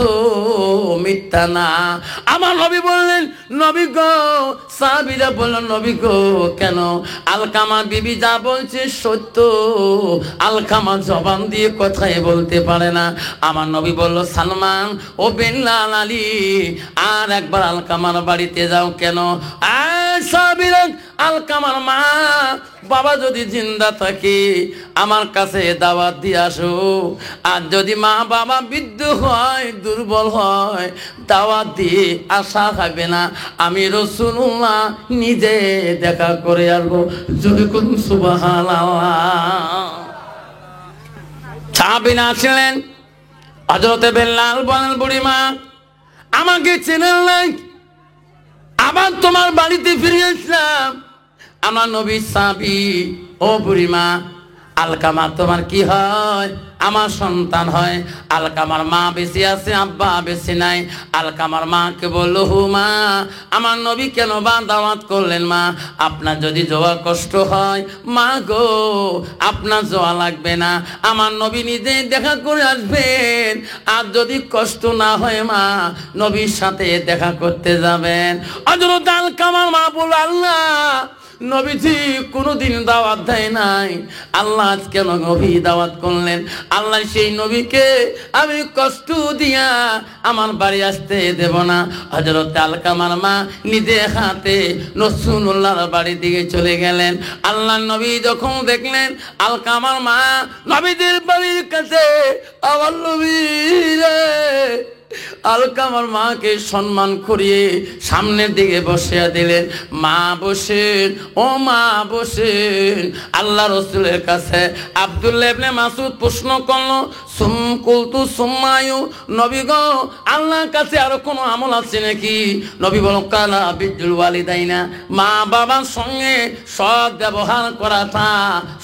মিথ্যা না। আমার নবী বললেন, নবী গো। সাহাবীরা বলল, নবী গো কেন? আলকামা বিবি যা বলছে সত্য, আলকামা জবান দিয়ে কথাই বলতে পারে না। আমার নবী বলল, সালমান ও বেল্লাল আলী আর একবার আলকামার বাড়িতে যাও। কেন? সাহাবীরা আলকামার মা বাবা যদি জিন্দা থাকে আমার কাছে দাওয়াত দিয়ে আসো, আর যদি মা বাবা বৃদ্ধ হয় দুর্বল হয় দাওয়াত দিয়ে আসা হবে না, আমি রাসূলুল্লাহ নিজে দেখা করে আসবো। জোরে কোন সুবহানাল্লাহ। সাহাবীরা আসলেন, হযরতে বেল্লাল বলেন, বুড়িমা আমাকে চেনেন নাই, আবার তোমার বাড়িতে ফিরে আসলাম, আমার নবী সাহাবী। ও বুড়িমা আলকামা তোমার কি হয়? আমার সন্তান হয়। আলকামার মা বেঁচে আছে, আব্বা বেঁচে নাই। আলকামার মাকে বলল, হু মা, আমার নবী কেন বা দাওয়াত করলেন? মা, আপনার যদি যাওয়া কষ্ট হয়, মা গো আপনার যাওয়া লাগবে না, আমার নবী নিজেই দেখা করে আসবেন। আর যদি কষ্ট না হয় মা, নবীর সাথে দেখা করতে যাবেন। হযরত আলকামার মা বলল, আল্লাহ, নবীজি কোনোদিন দাওয়াত দেয় নাই, আল্লাহ আজ কেন নবী দাওয়াত করলেন? আল্লাহ সেই নবীকে আমি কষ্ট দিয়া আমার বাড়ি আসতে দেব না। হযরত আলকামার মা নিজে হাতে রাসূলুল্লাহর বাড়ির দিকে চলে গেলেন। আল্লাহ নবী যখন দেখলেন আলকামার মা নবীদের বাড়ির কাছে, আমার নবী রে, আলকামার মাকে সম্মান করিয়ে সামনের দিকে বসিয়ে দিলেন। মা বসেন, ও মা বসেন। আল্লাহ রসুলের কাছে আব্দুল্লাহ ইবনে মাসউদ প্রশ্ন করলো, কুলতু সুম্মায়ু, নবী গো আল্লাহর কাছে আরো কোনো আমল আছে নাকি? নবী বলল, কালা বিদ্যুল ওয়ালিদাইনা, মা বাবার সঙ্গে সৎ ব্যবহার করাটা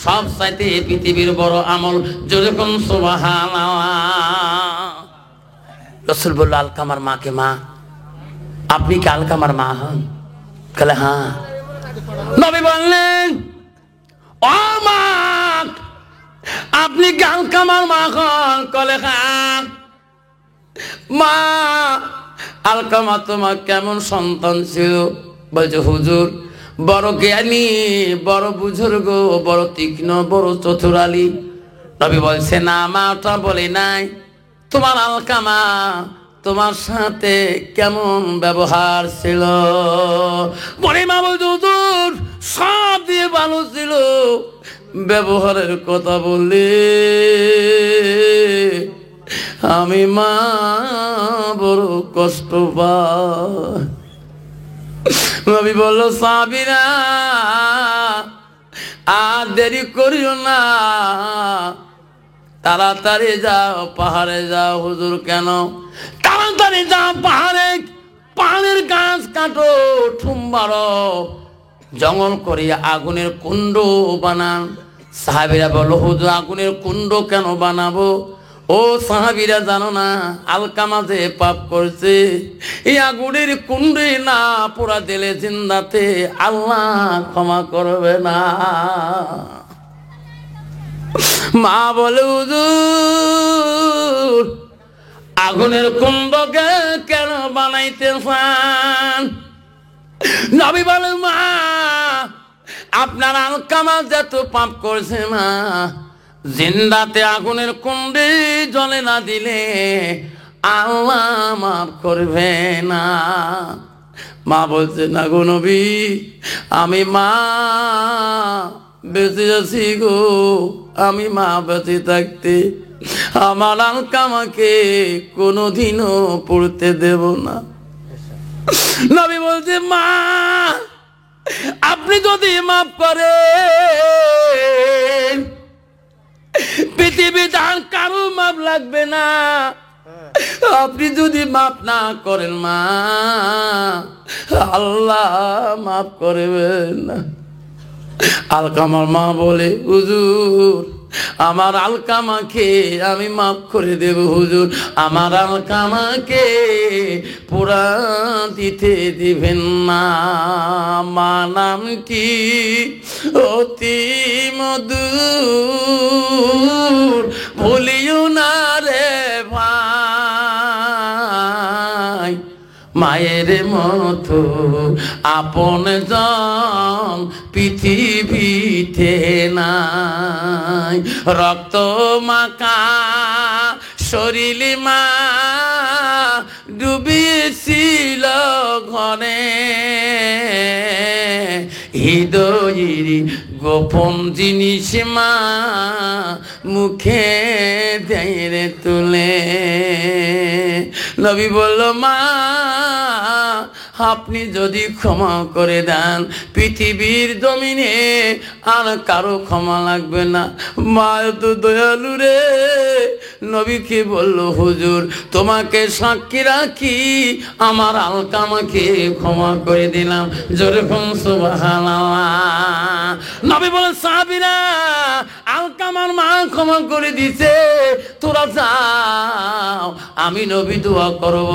সব চাইতে পৃথিবীর বড় আমল। যেরকম সুবহানাল্লাহ। রসুল বলল আলকামার মাকে, মা আপনি কি আলকামার মা হন? বলে হ্যাঁ। নবী বললেন, ও মা, আপনি কি আলকামার মা হন? বলে হ্যাঁ। মা, আলকামা তোমার কেমন সন্তান ছিল? বলছে, হুজুর বড় জ্ঞানী, বড় বুজুর্গ, বড় তীক্ষ্ণ, বড় চতুরালী। নবী বলছে, না মা, ওটা বলি নাই। তোমার আলকামা তোমার সাথে কেমন ব্যবহার ছিল? বলে মা বলছে, হুজুর সব দিয়ে ভালো ছিল, ব্যবহারের কথা বললে আমি মা বড় কষ্ট পাই। নবী বলল, সাহাবীরা আর দেরি করিও না, তাড়াতাড়ি যাও, পাহাড়ে যাও। হুজুর কেন? তাড়াতাড়ি যাও পাহাড়ে, পাহাড়ের গাছ কাটো, ঠুম্বারো, জঙ্গল করিয়া আগুনের কুণ্ড বানান। সাহাবীরা বলল, হুজুর আগুনের কুণ্ড কেন বানাবো? ও সাহাবীরা জানো না আলকামা যে পাপ করছে, এই আগুনের কুণ্ডে না পোড়া দিলে জিন্দাতে আল্লাহ ক্ষমা করবে না। মা বলে, হুজুর আগুনের কুণ্ডকে কেন বানাইতে চান? নবী বলে, মা আপনার আলকামা যত পাপ করছে মা, জিন্দাতে আগুনের কুণ্ডে জলে না দিলে আল্লাহ মাফ করবে না। মা বলছে, না গো নবী, আমি মা বেঁচে আছি গো, আমি মা বেঁচে থাকতে আমার আলকামাকে কোনোদিনও পড়তে দেব না। নবী বলছে, মা আপনি যদি মাফ করেন পৃথিবীতে আর কারো মাপ লাগবে না। আপনি যদি মাপ না করেন মা, আল্লাহ মাফ করবেন না। আলকামার মা বলে, হুজুর আমার আলকামাকে আমি মাফ করে দেব। হুজুর আমার আলকামাকে পুরা দিতে দিবেন না। মা নামটি অতি মধুর, ভুলিও না রে ভাই, মায়ের মতো আপন জন পৃথিবীতে নাই। রক্ত মাখা শরীর মা ডুবিয়েছিল ঘরে, হৃদয়ের গোপন জিনিস মা মুখে দেয় তুলে। নবী বলল, মা আপনি যদি ক্ষমা করে দেন পৃথিবীর জমিনে আর কারো ক্ষমা লাগবে না। মা তো দয়ালু রে। নবীকে বলল, হুজুর তোমাকে সাক্ষী রাখি আমার আলকামাকে ক্ষমা করে দিলাম। জোরে বলুন সুবহানাল্লাহ। নবী বলেন, সাহাবীরা আলকামার মা ক্ষমা করে দিছে, তোরা যাও, আমি নবী দোয়া করব।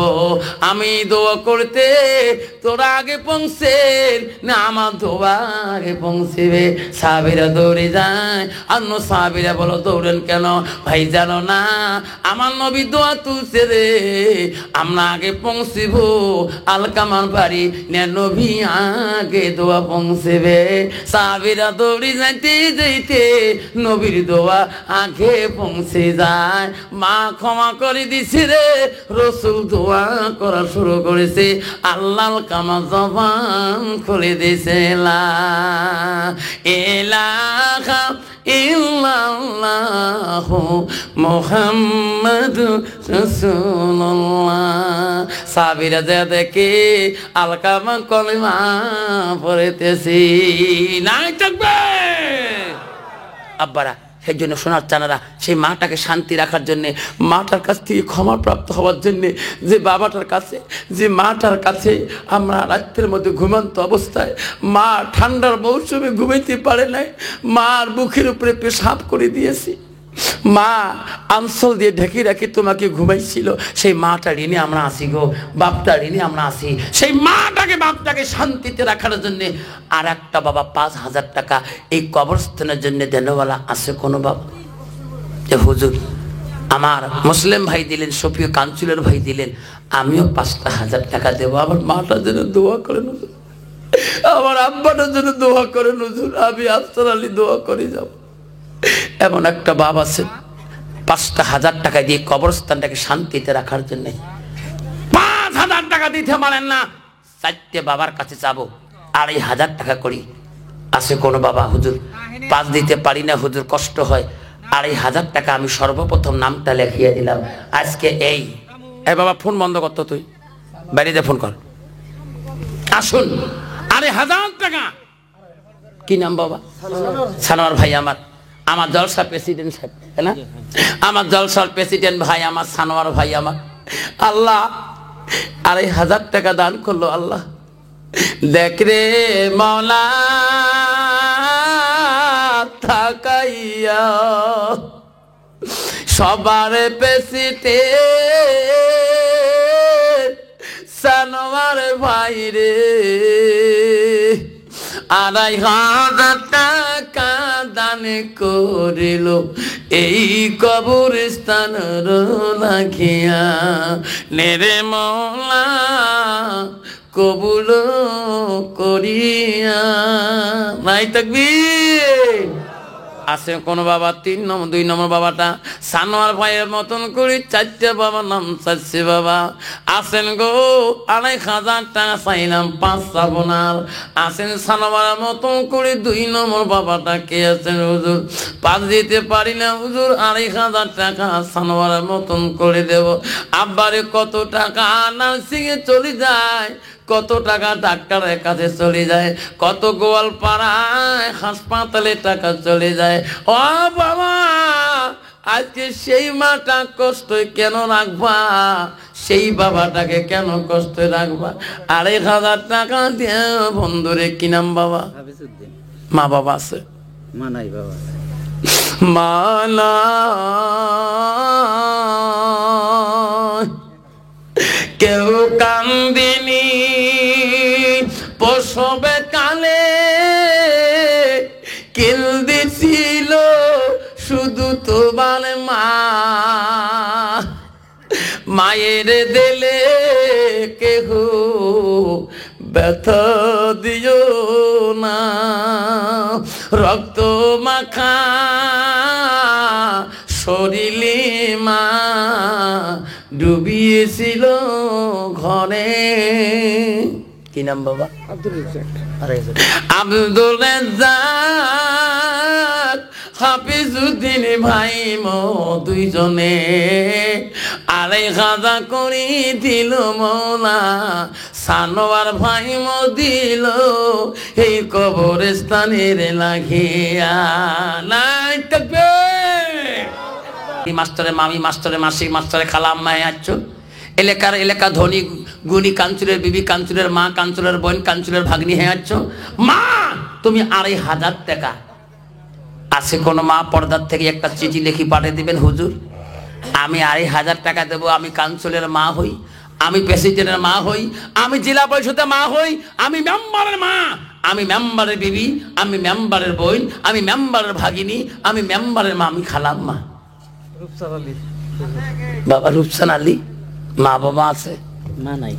আমি দোয়া করতে তোরা আগে পৌঁছে না আমার দোয়া আগে পৌঁছেবে। সাহাবীরা দৌড়ে যায়, অন্য সাহাবীরা বলো দৌড়েন কেন? ভাই জানো না আমার নবী দোয়া তুলছে রে, আমরা আগে পৌঁছিব আলকামার বাড়ি না নবী আগে দোয়া পৌঁছেবে। সাহাবীরা দৌড়ে যাইতে যাইতে নবীর দোয়া আগে পৌঁছে যায়। মা ক্ষমা করে দিছে রে, রসুল দোয়া করা শুরু করেছে, আল্লাহ কামা জবান খুলে দিছে, লা ইলাহা ইল্লাল্লাহু মুহাম্মাদুর রাসূলুল্লাহ। সাহাবীরা যা দেখে আলকামা কলেমা পড়তেছি, নাই থাকবে আব্বারা। সেই জন্য সোনার চানারা সেই মাটাকে শান্তি রাখার জন্যে, মাটার কাছ থেকে ক্ষমা প্রাপ্ত হওয়ার জন্যে, যে বাবাটার কাছে, যে মাটার কাছে আমরা রাত্রের মধ্যে ঘুমন্ত অবস্থায়, মা ঠান্ডার মৌসুমে ঘুমাইতে পারে নাই, মার বুকের উপরে পেশাব করে দিয়েছি, মা আঁচল দিয়ে ঢেকে রাখি তোমাকে ঘুমাইছিল, সেই মাটা ঋণে আমরা আসি গো, বাপটা ঋণে আমরা আসি। সেই মাটাকে বাপটাকে শান্তিতে রাখার জন্যে আর একটা বাবা 5,000 টাকা এই কবরস্থানের জন্য দেনওয়ালা আছে কোনো বাবা? যে হুজুর আমার মুসলিম ভাই দিলেন, শফিও কাঞ্চুলের ভাই দিলেন, আমিও 5,000 টাকা দেবো, আমার মাটার জন্য দোয়া করেন হুজুর, আমার আব্বাটার জন্য দোয়া করেন হুজুর, আমি আফসার আলী দোয়া করে যাব। এমন একটা বাবা আছে 5,000 টাকা দিয়ে কবরস্থানটাকে শান্তিতে রাখার জন্য 5,000 টাকা দিতে পারেন না, 4টে বাবার কাছে যাবো 2,500 টাকা করি, আছে কোনো বাবা? হুজুর 5 দিতে পারি না হুজুর, কষ্ট হয়, 2,500 টাকা আমি সর্বপ্রথম নামটা লিখিয়ে দিলাম আজকে। এই বাবা ফোন বন্ধ করতো, তুই বাড়িতে ফোন কর, আসুন 2,500 টাকা। কি নাম বাবা? সানোয়ার ভাই, আমার জলসার প্রেসিডেন্ট সাহেব, তাই না? আমার জলসার প্রেসিডেন্ট ভাই আমার সানোয়ার ভাই আমার, আল্লাহ 2,500 টাকা দান করলো। আল্লাহ দেখ রে মাওলা তাকাইয়া সবার প্রেসিডেন্ট সানোয়ার ভাই রে, 2,500 টাকা দান করিল এই কবরস্থান রাখিয়া, নেরে মওলা কবুল করিয়া। নাই তাকবীর। আছে কোন বাবা? 2 নম্বর বাবাটা সানোয়ার ভাইয়ের মতন করে 4টে বাবা নাম চাচ্ছে বাবা, আসেন গো 2,500 টাকা চাইলাম 5 সাবনার। আসেন সানোয়ার মতন করে 2 নম্বর বাবাটা কে আছেন? হুজুর 5 দিতে পারি না হুজুর, 2,500 টাকা সানোয়ার মতন করে দেব। আব্বারে কত টাকা নার্সিং এ চলে যায়, কত টাকা ডাক্তারের কাছে চলে যায়, কত গোয়ালপাড়ায় হাসপাতালে টাকা চলে যায়। ও বাবা আজকে সেই মাটা কষ্ট কেন রাখবা, সেই বাবাটাকে কেন কষ্ট রাখবা? 2,500 টাকা দিয়ে বন্ধুরে। কি নাম বাবা? মা বাবা আছে? মা নাই বাবা, মা নাই, কেউ কান্দিনি প্রসবে কালে, কেঁদেছিল শুধু তোমার মা, মায়ের দিলে কেহ ব্যথা দিও না, রক্ত মাখা শরীরে মা ডুবিয়েছিল ঘরে। কি নাম বাবা? আব্দুল রাজ্জাক হাফিজউদ্দিন ভাই মো দুইজনে 2,500 করে দিল মৌলা, সানোয়ার ভাই মো দিল এই কবরস্থানের লাগিয়া। নাই থাকবে মাস্টারে মামি, মাস্টারে মাসি, মাস্টারে খালা, আম্মায় আছো এলাকা ধনী গুণী কাঞ্চুলের বিবি, কাঞ্চুলের মা, কাঞ্চুলের বোন, কাঞ্চুলের ভাগ্নি হয়ে আছো। মা তুমি 2,500 টাকা আছে কোন মা পর্দার থেকে একটা চিঠি লিখি পাঠিয়ে দিবেন, হুজুর আমি 2,500 টাকা দেবো, আমি কাউন্সিলরের মা হই, আমি প্রেসিডেন্টের মা হই, আমি জেলা পরিষদের মা হই, আমি মেম্বারের মা, আমি মেম্বারের বিবি, আমি মেম্বারের বোন, আমি মেম্বারের ভাগিনী, আমি মেম্বারের মা, আমি খালাম মা। বাবা রূপসান আলী মা বাবা আছে? মা নাই।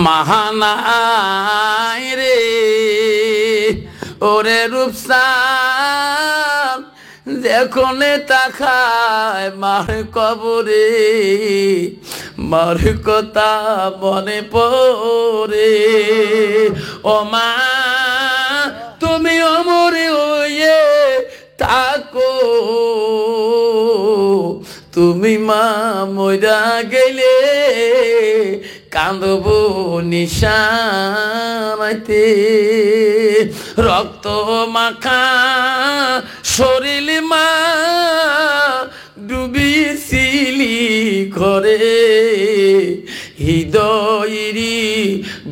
মাহানাই রে ওরে রূপসান, যেখানে তাকায় মার কবরে মার কথা মনে পড়ে। ও মা তুমি অমরে হয়ে থাকো, তুমি মা মইরা গেলে কাঁদব নিশানাইতে। রক্ত মাখা শরীর মা ডুবিছিলি ঘরে, হৃদয়েরই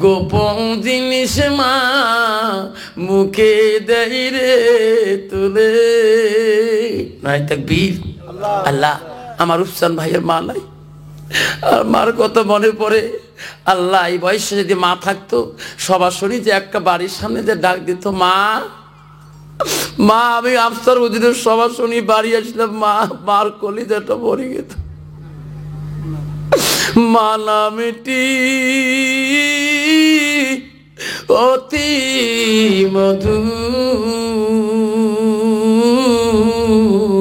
গোপন জিনিস মা মুখে দেয় রে তুলে। নাই তাকবীর। আল্লাহ আমার রূপসান ভাইয়ের মা নাই, আর মার কত মনে পড়ে। আল্লাহ এই বয়সে যদি মা থাকতো, সবার শুনি যে একটা বাড়ির সামনে যে ডাক দিত মা মা, আমি আফসার হুজুরের সবার শুনি বাড়ি আসলাম, মা মার কলিজাটা ভরে গেত। মা নামটি অতি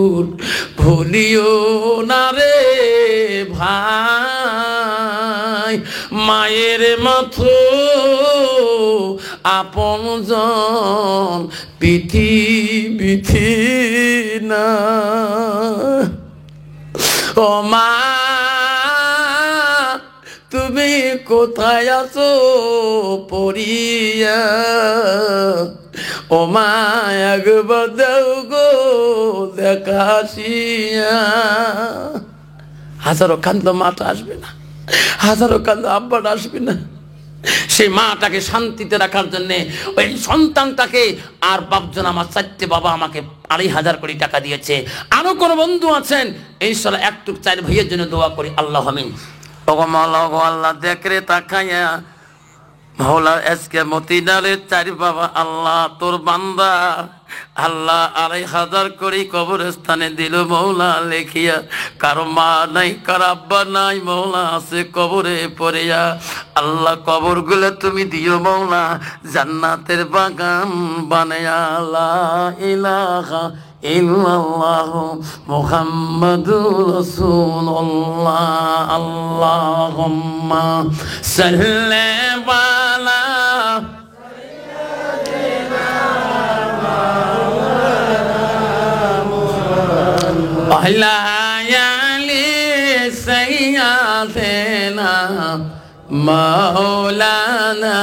মধুর, ভুলিও না রে ভাই, মায়ের মতো আপনজন পৃথিবীতে না। ও মা তুমি কোথায় আছো পড়িয়া, ও মা একবার দাও গো দেখাশিয়া। হাজারো কান্দ মাটা আসবে না, হাজারো কান্দ আব্বাটা আসবে না। সেই মাটাকে শান্তিতে রাখার জন্য ওই সন্তানটাকে, আর বাপজন আমার 4টে বাবা আমাকে 2,500 কোটি টাকা দিয়েছে। আরো কোন বন্ধু আছেন ইনশাআল্লাহ একটু 4 ভাইয়ের জন্য দোয়া করি, আল্লাহ আমিন। ওগো মাওলা গো আল্লাহ দেখরে তাকায়া মাওলা আজকে মতিনারের 4 বাবা আল্লাহ তোর বান্দা আল্লাহ 2,500 কোটি কবরস্থানে দিল মৌলা লেখিয়া। কারো মা নাই, কারো আব্বা নাই, মৌলা আছে কবরে পড়িয়া। আল্লাহ কবর গুলো তুমি দিও মৌলা জান্নাতের বাগান বানায়া। লা ইলাহা ইল্লাল্লাহু মুহাম্মাদুর রাসূলুল্লাহ। আল্লাহুম্মা সাল্লি আলা আলি সাইয়্যিদিনা মাওলানা।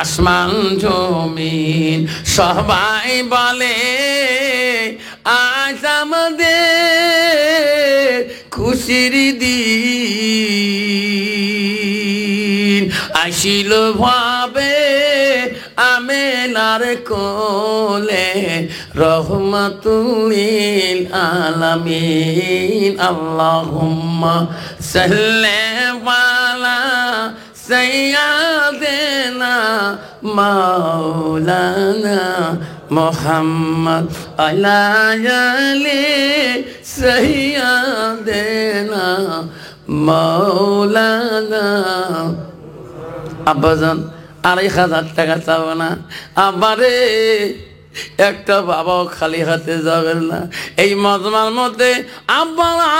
আসমান জমিন সবাই বলে আজ আমাদের খুশির দিন, আসিল ভাবে আমেনার কোলে রহমাতুল লিল আলামিন। আল্লাহুম্মা সাল্লি আলা সাইয়্যিদিনা মাওলানা মুহাম্মদ আলা আলি সাইয়্যিদিনা মাওলানা। আব্বাজান 2,500 টাকা চাবো না, আবারে একটা বাবাও খালি হাতে যাবেন না। এই মজমার মধ্যে আব্বারা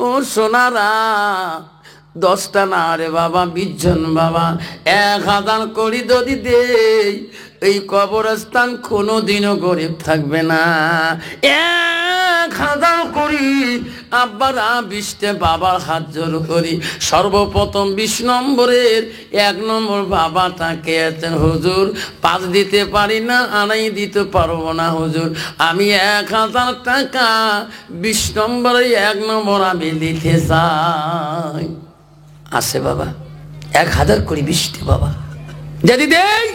ও সোনারা 10টা না রে বাবা 20 জন বাবা 1,000 কোটি যদি দেই, এই কবরস্থান কোনোদিনও গরিব থাকবে না। 1,000 কোটি আব্বারা 20টে বাবার হাত জোর করি। সর্বপ্রথম 20 নম্বরের 1 নম্বর বাবাটাকে আছেন হুজুর, 5 দিতে পারি না, আনাই দিতে পারবো না হুজুর, আমি 1,000 টাকা 20 নম্বরে 1 নম্বর আমি দিতে চাই। আছে বাবা 1,000 কোটি 20টে বাবা যদি দেই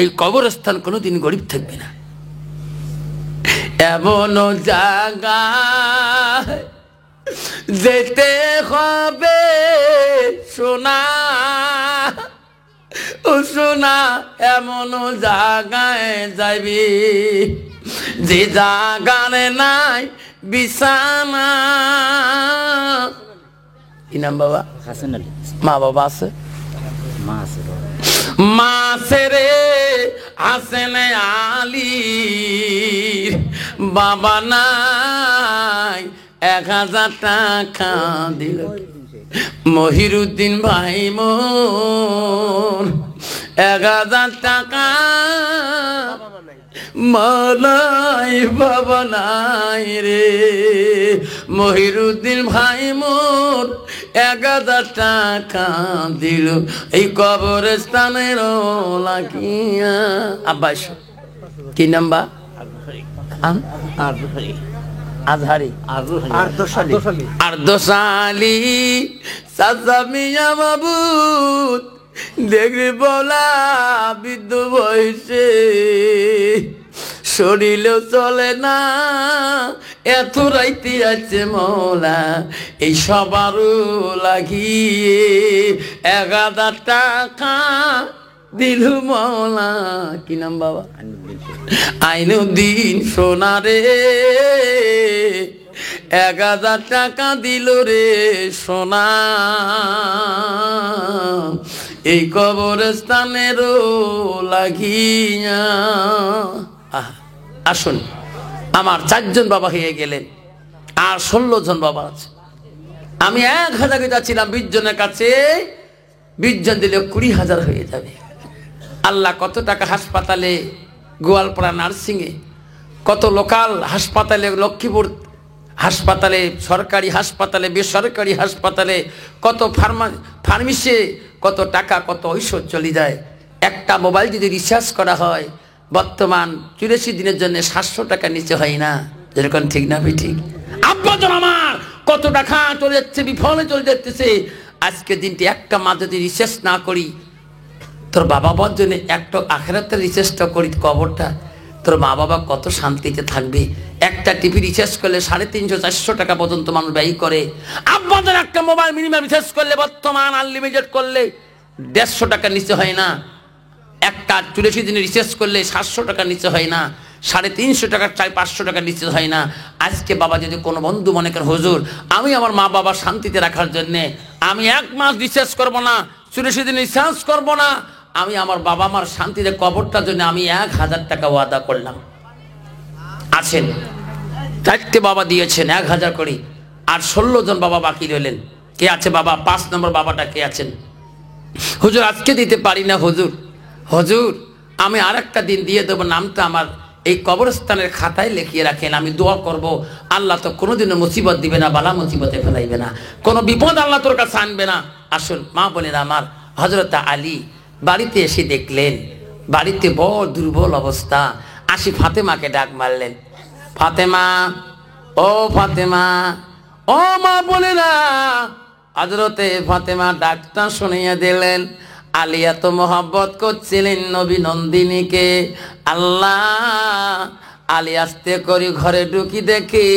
এই কবরস্থান কোনোদিন গরিব থাকবে না। এমন জায়গা যেতে হবে সোনা, ও সোনা এমন জায়গায় যাইবি যে জায়গায় নাই বিছানা। কি নাম বাবা? হাসান আলী। মা বাবা আছে? মা আছে। মা আছে রে হাসান আলী, বাবা নাই 1000 টাকা দিল মহিরুদ্দিন ভাই মোর 1000 টাকা মালাই বাবা নাই রে। মহিরুদ্দিন ভাই মোর 1000 টাকা দিল এই কবরস্থানের লাগিয়া। আব্বাস কি নাম্বা? আজহারি আর্দশালী চাচা মিয়া মাবুদ দেখবি বলা বৃদ্ধ বয়সে শরীরেও চলে না, এত রাইতে আছে মৌলা এই সবারও লাগিয়ে 1000 টাকা দিল মৌলা। কি নাম বাবা? আইনুদ্দিন সোনা রে 1000 টাকা দিল রে সোনা এই কবরস্থানেরও লাগিয়া। আসুন, আমার 4 জন বাবা হয়ে গেলেন, আর 16 জন বাবা আছে। আমি 1000 যাচ্ছিলাম 20 জনের কাছে, 20 জন দিলে 20,000 হয়ে যাবে। আল্লাহ কত টাকা হাসপাতালে, গোয়ালপাড়া নার্সিংয়ে, কত লোকাল হাসপাতালে, লক্ষ্মীপুর হাসপাতালে, সরকারি হাসপাতালে, বেসরকারি হাসপাতালে, কত ফার্মেসি, কত টাকা, কত ঔষধ চলে যায়। একটা মোবাইল যদি রিচার্জ করা হয় বর্তমান 84 দিনের জন্য 700 টাকা নিচে হয় না। যেরকম ঠিক না ভাই? ঠিক। আব্বাজন আমার কত টাকা চলে যাচ্ছে, বিফলে চলে যাচ্ছে। আজকে দিনটি একটা মা যদি রিচার্জ না করি, তোর বাবা বাবার জন্য একটা আখেরাতের রিচার্জটা করি, কবরটা তোর মা বাবা কত শান্তিতে থাকবে। একটা টিভি রিচার্জ করলে 350-400 টাকা পর্যন্ত মানুষ ব্যয় করে। আব্বাদের একটা মোবাইল মিনিমাম রিচার্জ করলে বর্তমান আনলিমিটেড করলে 150 টাকা নিচে হয় না। একটা 84 দিনে রিচার্জ করলে 700 টাকা নিচে হয় না, 350 টাকা 500 টাকা নিচে হয় না। আজকে বাবা যদি কোনো বন্ধু মনে করেন হুজুর আমি আমার মা বাবা শান্তিতে রাখার জন্যে আমি 1 মাস রিচার্জ করবো না, 84 দিন রিচার্জ করবো না, আমি আমার বাবা মার শান্তিতে কবরটার জন্য আমি 1000 টাকা ওয়াদা করলাম। আছেন 4টে বাবা দিয়েছেন 1000 করে, আর 16 জন বাবা বাকি রইলেন। কে আছে বাবা? 5 নম্বর বাবাটা কে আছেন? হুজুর আজকে দিতে পারি না হুজুর, হুজুর আমি আরেকটা দিন দিয়ে দেবো, নামটা আমার এই কবরস্থানের খাতায় লিখিয়ে রাখেন, আমি দোয়া করব আল্লাহ তো কোনোদিনও মুসিবত দিবে না, বালা মুসিবতে ফেলাইবে না, কোনো বিপদ আল্লাহ তোর কাছে আনবে না। আসুন মা বোনেরা আমার, হযরত আলী বাড়িতে এসে দেখলেন বাড়িতে বড় দুর্বল অবস্থা। আসি ফাতেমাকে ডাক মারলেন, ফাতেমা, ও ফাতেমা, ও মা বোনেরা। হযরতে ফাতেমা ডাকটা শুনিয়ে দিলেন। আলী এত মোহাব্বত করছিলেন নবী নন্দিনীকে। আল্লাহ, আলী আস্তে করে ঘরে ঢুকি দেখে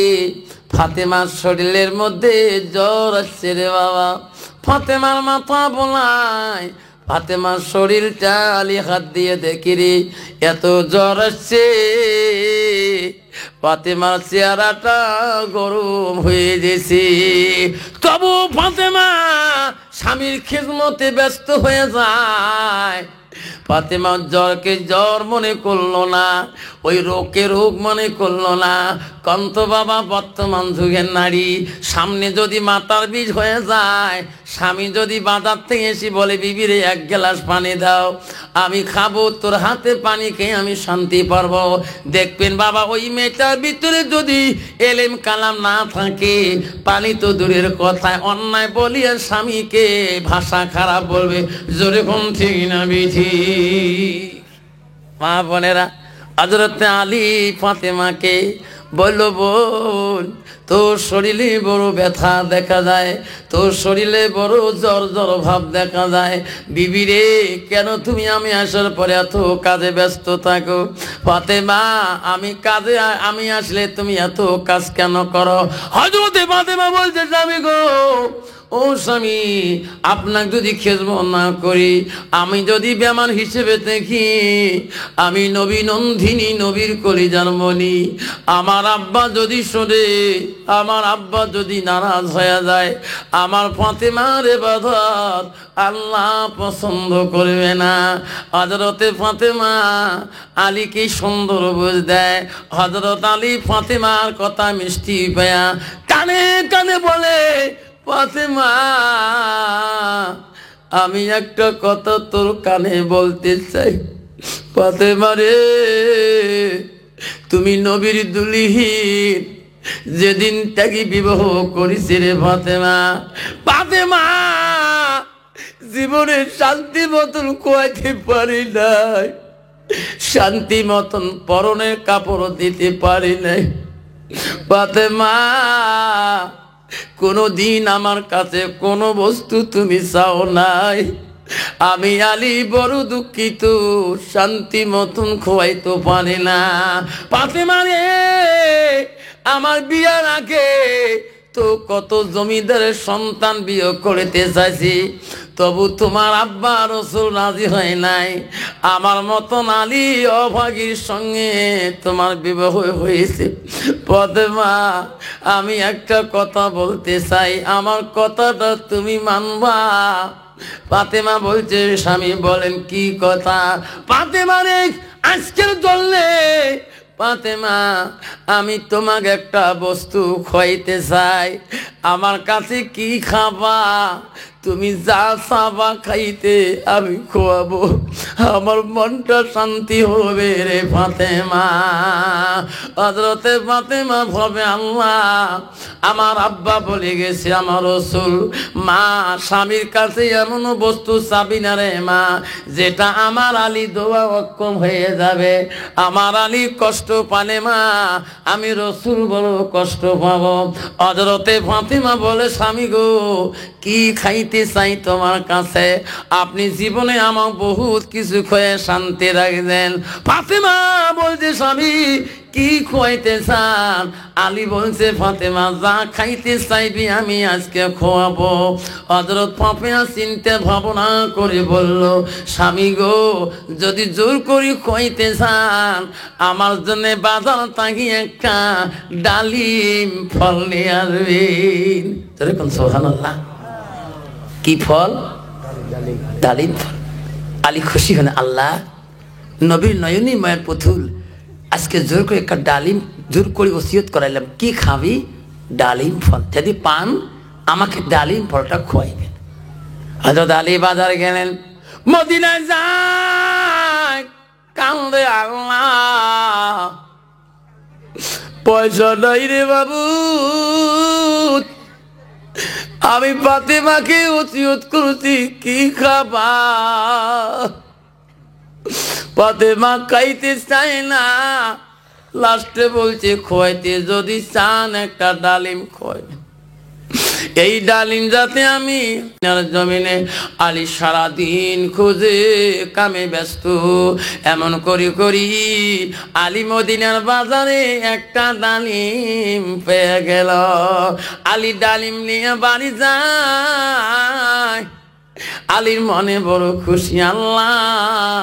ফাতেমার শরীরের মধ্যে জ্বর আসছে রে বাবা। ফাতেমার মাথা বোলায়, ফাতেমার শরীরটা আলী হাত দিয়ে দেখি রে এত জ্বর আসছে, ফাতেমার চেহারাটা গরম হয়ে গেছে। তবু ফাতেমা স্বামীর খিদমতে ব্যস্ত হয়ে যায়। ফাতেমার জ্বরকে জ্বর মনে করলো না, ওই রোগকে রোগ মনে করলো না। কন্ত বাবা বর্তমান যুগের নারী, সামনে যদি মাতার বীজ হয়ে যায়, স্বামী যদি বাজার থেকে এসে বলে বিবিরে 1 গ্লাস পানি দাও, আমি খাবো, তোর হাতে পানি খেয়ে আমি শান্তি পারবো। দেখবেন বাবা ওই মেয়েটার ভিতরে যদি এলেম কালাম না থাকে, পানি তো দূরের কথায় অন্যায় বলিয়া স্বামীকে ভাষা খারাপ বলবে। জোরে কোন ঠিক না বিধি? মা বোনেরা, হযরত আলী ফাতেমাকে বলল বোন তোর শরীরে বড় ব্যথা দেখা যায়, তোর শরীরে বড় জ্বর জ্বর ভাব দেখা যায়। বিবি রে কেন তুমি আমি আসার পরে এত কাজে ব্যস্ত থাকো? ফাতেমা আমি আসলে তুমি এত কাজ কেন করো? হযরতে ফাতেমা বলছে স্বামী গো, ও স্বামী আপনাকে যদি খেজমত না করি, আমি যদি বেমান হিসেবে দেখি, আমি নবী নন্দিনী নবীর কলিজার মনি, আমার আব্বা যদি শোনে, আমার আব্বা যদি নারাজ হয়ে যায়, আমার ফাতেমার ইবাদত আল্লাহ পছন্দ করবে না। হযরতে ফাতেমা আলীকে সুন্দর বুঝ দেয়। হযরত আলী ফাতেমার কথা মিষ্টি পায়া কানে কানে বলে, ফাতেমা আমি একটা কথা তোর কানে বলতে চাই। ফাতেমা রে তুমি নবীর দুলহিন, যেদিন থেকে বিবাহ করিস রে ফাতেমা, ফাতেমা জীবনের শান্তি মতন খোয়াইতে পারি নাই, শান্তি মতন পরনের কাপড় দিতে পারি নাই। ফাতেমা কোনো দিন আমার কাছে কোনো বস্তু তুমি চাও নাই। আমি আলী বড় দুঃখিত, শান্তি মতন খোয়াইতে পারি না। ফাতেমা রে আমার বিয়ার আগে তো কত জমিদারের সন্তান বিয়ে করতে চাইছি, তবু তোমার আব্বা রাসূল রাজি হয় নাই। আমার মতন আলী অভাগীর সঙ্গে তোমার বিবাহ হয়েছে। ফাতেমা আমি একটা কথা বলতে চাই, আমার কথাটা তুমি মানবা? ফাতেমা বলছে স্বামী বলেন কি কথা? ফাতেমা রে আজকের জন্যে ফাতেমা আমি তোমাকে একটা বস্তু খাইতে চাই, আমার কাছে কি খাবা? তুমি যা চাবা খাইতে আমি খোয়াবো, আমার মনটা শান্তি হবে রে ফাতেমা। হযরতে ফাতেমা ভাবে আল্লাহ আমার আব্বা বলে গেছে আমার রাসূল, মা স্বামীর কাছে এমন বস্তু চাবি না রে মা, যেটা আমার আলী দোয়া অক্ষম হয়ে যাবে, আমার আলী কষ্ট পালে মা, আমি রাসূল বড় কষ্ট পাবো। হযরতে ফাতেমা বলে স্বামী গো কি খাইতে চাই তোমার কাছে? আপনি জীবনে আমার বহুত কিছু খয়ে শান্তি রাখবেন। ফাতেমা বলছে স্বামী কি খোয়াইতে চান? আলী বলছে ফাতেমা যা খাইতে চাইবি আমি আজকে খোয়াবো। হযরত ফাতেমা চিন্তা ভাবনা করে বলল স্বামী গো যদি জোর করি খোয়াইতে চান, আমার জন্য বাজার থাকি একটা ডালিম ফল নিয়ে আসবেন। যেরকম সুবহানাল্লাহ। কি ফল? ডালিম ফল। আলী খুশি হন, আল্লাহ নবীর নয়নী মায়ের পুতুল, আজকে জোর করে একটা ডালিম জোর করে ওসিয়ত করাইলাম, কি খাবি? ডালিম ফল, যদি পান আমাকে ডালিম ফলটা খোয়াইবেন। হযরত আলী বাজার গেলেন, মদিনায় যায় কান্দে আল্লাহ পয়সা নাই রে বাবু, আমি ফাতেমাকে ওসিয়ত করছি কি খাবা? ফাতেমা খাইতে চায় না, লাস্টে বলছে খোয়াইতে যদি চান একটা ডালিম খোয়াইবে। এই ডালিম যাতে আমি জমিনে। আলী সারাদিন খুঁজে কামে ব্যস্ত, এমন করি করি আলী মদিনার বাজারে একটা ডালিম পেয়ে গেল। আলী ডালিম নিয়ে বাড়ি যায়। আলীর মনে বড় খুশি, আল্লাহ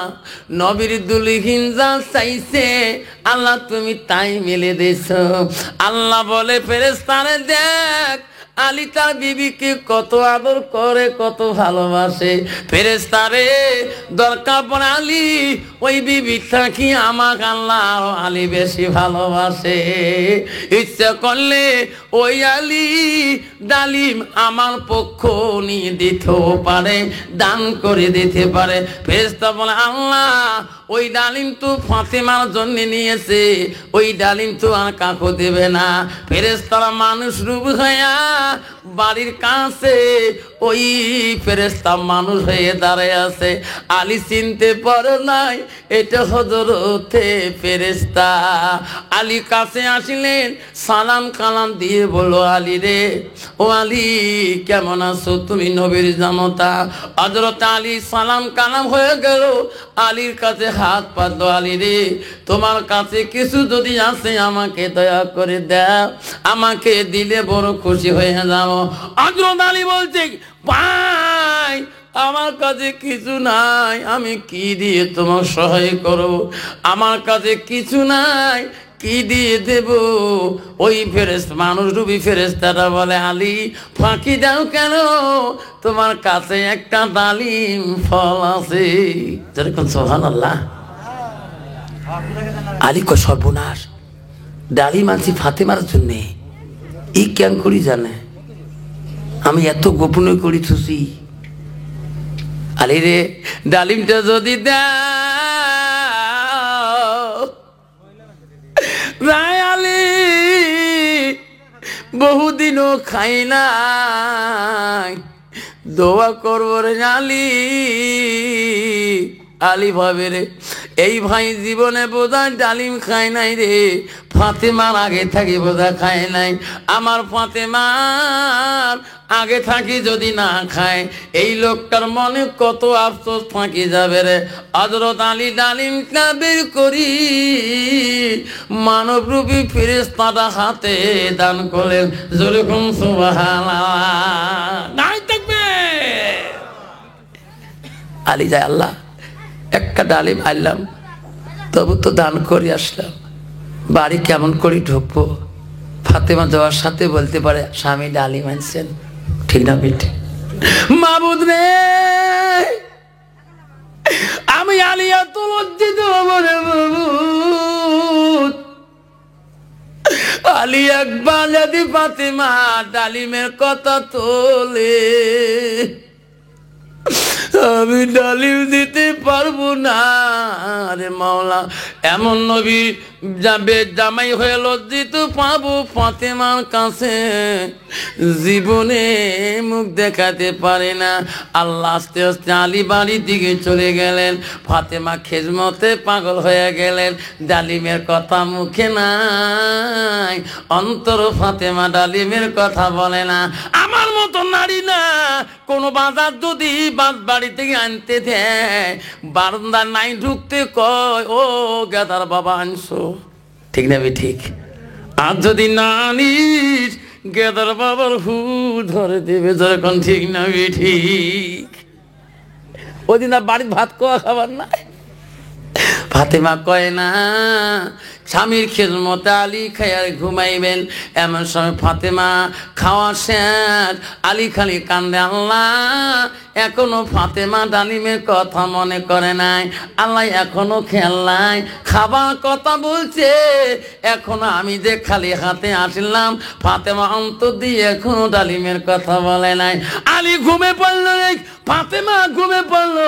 নবীর দুলহিন যা চাইছে আল্লাহ তুমি তাই মিলে দিয়েছ। আল্লাহ বলে ফেরেশতারে দেখ আলী তার বিবিকে কত আদর করে, কত ভালোবাসে। ফেরেশতারে দরকার পড়ে আলী ওই বিবি থাকি আমাকে আল্লাহ আলী বেশি ভালোবাসে, ইচ্ছা করলে ওই আলী ডালিম আমার পক্ষ নিয়ে দিতেও পারে, দান করে দিতে পারে। ফেরেশতা বলে আল্লাহ ওই ডালিম তো ফাতেমার জন্য নিয়েছে, ওই ডালিম তো আর কাকু দেবে না। ফেরেশতারা মানুষ রূপ হইয়া বাড়ির কাছে ওই ফেরেশতা মানুষ হয়ে দাঁড়ায় আছে। আলী চিনতে পারে নাই এটা হযরতে ফেরেশতা। আলী কাছে আসিলেন, সালাম কালাম দিয়ে বলল, আলী রে, ও আলী কেমন আছো, তুমি নবীর জামাতা। হযরত আলী সালাম কালাম হয়ে গেল, আলীর কাছে হাত পাতলো, আলী রে তোমার কাছে কিছু যদি আছে আমাকে দয়া করে দাও, আমাকে দিলে বড় খুশি হয়ে যাব। হযরত আলী বলছে, ভাই আমার কাছে কিছু নাই, আমি কি দিয়ে তোমার সহায় করব, আমার কাছে কিছু নাই, কি দিয়ে দেব। ওই ফেরেশতা মানুষ রূপী ফেরেশতারা বলে, আলী ফাঁকি দাও কেন, তোমার কাছে একটা ডালিম ফল আছে। যেরকম সুবহানাল্লাহ। আলী কয়, সর্বনাশ, ডালিম আনছি ফাতেমার জন্যে, এই কেন করি জানে, আমি এত গোপনে করি থুসি। আলী রে, ডালিমটা যদি দাও, রায় আলী বহুদিনও খাই নাই, দোয়া করবো রে আলী। আলী ভাবে রে, এই ভাই জীবনে বোধহয় ডালিম খায় নাই রে, ফাতেমার আগে থাকি বোধহয় খায় নাই। আমার ফাতেমার আগে থাকি যদি না খায়, এই লোকটার মনে কত আফসোস ফাঁকি যাবে রে। হযরত আলী ডালিমটা বের করি মানবরূপী ফেরেশতাটা হাতে দান করলেন। যেরকম সুবহানাল্লাহ নাই থাকবে। আলী যায়, আল্লাহ একটা ডালিম আনলাম, তবু তো দান করে আসলাম, বাড়ি কেমন করে ঢুকবো। ফাতেমা যাওয়ার সাথে বলতে পারে, স্বামী ডালিম আনছেন, ঠিক না বেটে? মাবুদ রে, আমি আলী এত লজ্জিত হব রে মাবুদ। আলী একবার যদি ফাতেমা ডালিমের কথা তোলে, আমি ডালিম দিতে পারবো না রে মাওলা। এমন নবী যাবে জামাই হয়ে লজ্জিত পাবো ফাতেমার কাছে, জীবনে মুখ দেখাতে পারে না। আল্লাহ আস্তে আস্তে আলী বাড়ির দিকে চলে গেলেন, ফাতেমা খেজমতে পাগল হয়ে গেলেন। ডালিমের কথা মুখে নাই, অন্তর ফাতেমা ডালিমের কথা বলে না। আমার মতো নারী না, কোনো বাজার যদি বাড়ি থেকে আনতে দেয়, বারান্দা নাই ঢুকতে কয়, ও গাদার বাবা আনছো, ঠিক না? ঠিক। আর যদি না আনিস, গেদার বাবার হু ধরে দেবে, যখন ঠিক না? ঠিক। ওই দিন আর বাড়ির ভাত খাওয়া খাবার নাই। ফাতেমা কয় না, স্বামীর খেজমতে আলী খাইয়ার ঘুমাইবেন। এমন সময় ফাতেমা খাওয়া শেষ, আলী খালি কান্দে, আল্লাহ এখনো ফাতেমা ডালিমের কথা মনে করে নাই, আল্লাহ এখনো খেয়াল নাই, খাবার কথা বলছে, এখনো আমি যে খালি হাতে আসলাম, ফাতেমা অন্তর দিয়ে এখনো ডালিমের কথা বলে নাই। আলী ঘুমে পড়লো রে, ফাতেমা ঘুমে পড়লো,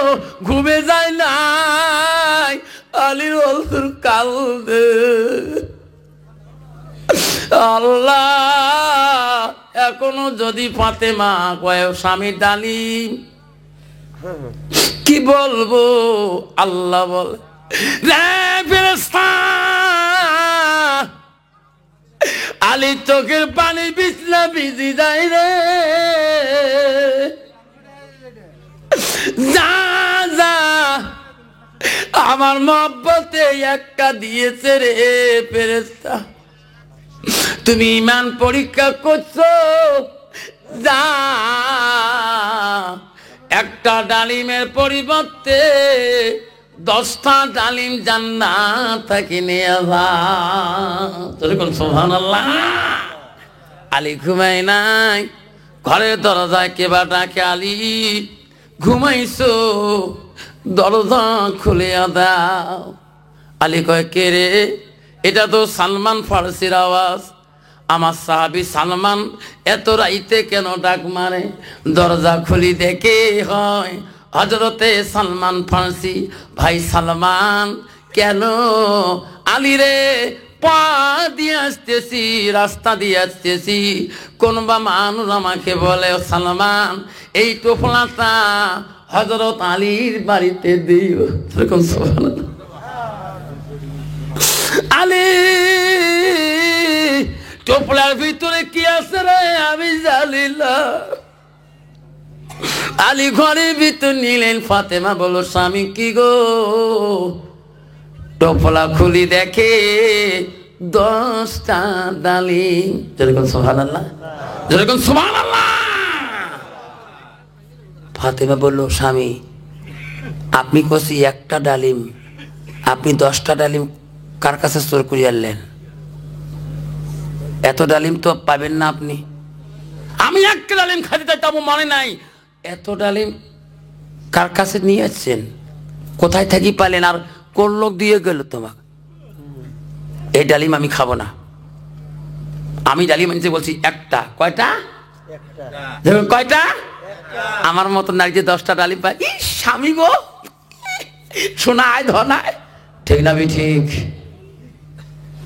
ঘুমে যায় নাই। আলীর অন্তর কাঁদে, আল্লাহ এখনো যদি ফাতেমা কয় স্বামী ডালিম, কি বলবো? আল্লাহ বলে, রে ফেরেশতা, আলীর চোখের পানি বিছনা ভিজি যায় রে, যা যা, আমার মহব্বতে একটা দিয়েছে রে ফেরেশতা, তুমি ইমান পরীক্ষা করছো, যা একটা ডালিমের পরিবর্তে 10টা ডালিম জান্নাত থেকে নিয়ে যা। সুবহানাল্লাহ। আলী ঘুমাই নাই, ঘরের দরজায় কেবা ডাকে, আলী ঘুমাইছো, দরজা খুলে দাও। আলী কয়, কে রে? এটা তো সালমান ফারসির আওয়াজ। আমার সাহাবী সালমান এত রাইতে কেন ডাক মারে? দরজা খুলি দেখে হয় হযরতে সালমান ফার্সি, ভাই সালমান কেন আলী রে পা দিয়ে আসতেছি, রাস্তা দিয়ে আসতেছি, কোনবা মানুষ আমাকে বলে সালমান এই টোপলাটা হযরত আলীর বাড়িতে দিও। এরকম সুবহানাল্লাহ। আলী টোপলার ভিতরে কি আছে রে আমি জানি না। আলী ঘরের ভিতর নিলেন, ফাতেমা বলল স্বামী কি গো? টোপলা খুলি দেখে 10টা ডালিম। যেরকম সুবহানাল্লাহ, যেরকম সুবহানাল্লাহ। ফাতেমা বলল স্বামী আপনি কছি একটা ডালিম, আপনি 10টা ডালিম কার কাছে চোর করে আনলেন? এত ডালিম তো পাবেন না আপনি। আমি একটা ডালিম খাইতে চাইতাম মানে নাই, এত ডালিম কার কাছে নিয়ে আসছেন? কোথায় থাকি পালেন? আর কোন লোক দিয়ে গেল তোমাকে? এই ডালিম আমি খাবো না। আমি ডালিম আনছি বলছি একটা। কয়টা? কয়টা? আমার মতো নারী যে 10টা ডালিম পায়, স্বামী গো শোনায় ধনায়, ঠিক না? ঠিক।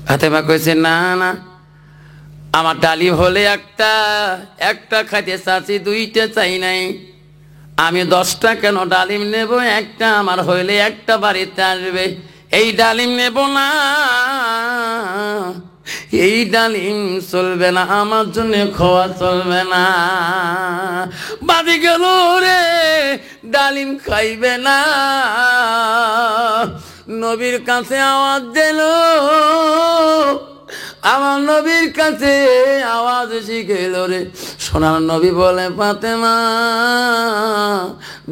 ফাতেমা কইছে না না, আমার ডালিম হলে একটা খাইতে চাচ্ছি, 2টা চাই নাই। আমি 10টা কেন ডালিম নেব? একটা আমার হইলে একটা বাড়িতে আসবে। এই ডালিম নেব না, এই ডালিম চলবে না, আমার জন্য খাওয়া চলবে না। বাদি গেল রে, ডালিম খাইবে না। নবীর কাছে আওয়াজ দিল, আমার নবীর কাছে আওয়াজ শিখেল রে। সোনার নবী বলে ফাতেমা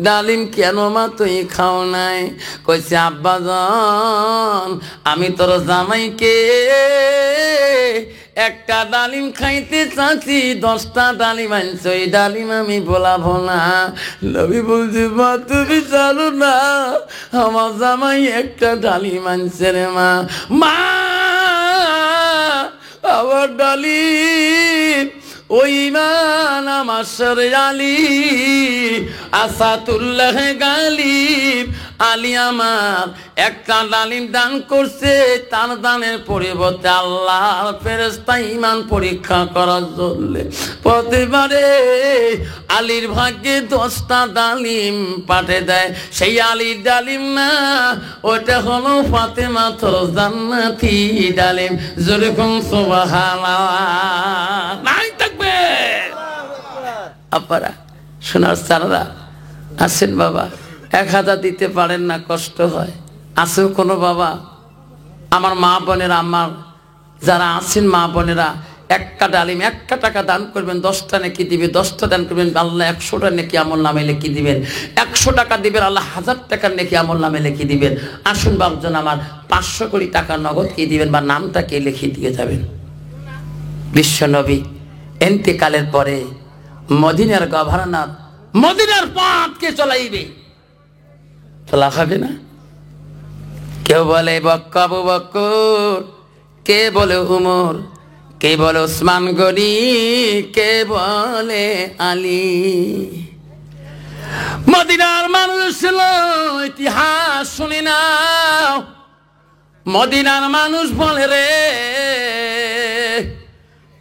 ডালিম কেন মা তুই খাও নাই? কইছে আব্বাজান আমি তোর জামাইকে একটা ডালিম খাইতে চাচ্ছি, 10টা ডালিম আনছ, এই ডালিম আমি বলাবো না। নবী বলছে মা তুমি জানো না আমার জামাই একটা ডালিম আনছে রে মা। মা আমার ডালিম ওই ইমান আমার সরে আলী আসাতুল্লাহ গালিব আলী আমার একটা ডালিম দান করছে, তার দানের পরিবর্তে আল্লাহর ফেরেশতা ঈমান পরীক্ষা করার জন্য প্রতিবারে আলীর ভাগ্যে 10টা ডালিম পাঠিয়ে দেয়। সেই আলীর ডালিম না, ওটা হলো ফাতেমা তোর জান্নাতি ডালিম। যেরকম সুবহানাল্লাহ নাই থাকবে। আপনারা সোনার চারারা আছেন বাবা, 1000 দিতে পারেন না, কষ্ট হয়। আছে কোনো বাবা? আমার মা বোনেরা, আমার যারা আছেন মা বোনেরা, একটা ডালিম 1 টাকা দান করবেন, 10টা নেকি দিবে। 10টা দান করবেন, আল্লাহ 100টা নেকি আমল নামে লিখে দিবেন। 100 টাকা দিবেন, আল্লাহ 1000 টাকার নেকি আমল নামে লিখে দিবেন। আসুন বাবজন আমার 500 কোটি টাকা নগদ কি দিবেন বা নামটাকে লিখে দিয়ে যাবেন। বিশ্ব নবী ইন্তেকালের পরে মদিনার গভর্নর মদিনার পথকে চলাইবে, চলা হবে না? কেউ বলে আবু বকর, কে বলে উমর, কে বলে উসমান গনি, কে বলে আলী। মদিনার মানুষ ইতিহাস শুনি নাও। মদিনার মানুষ বলে রে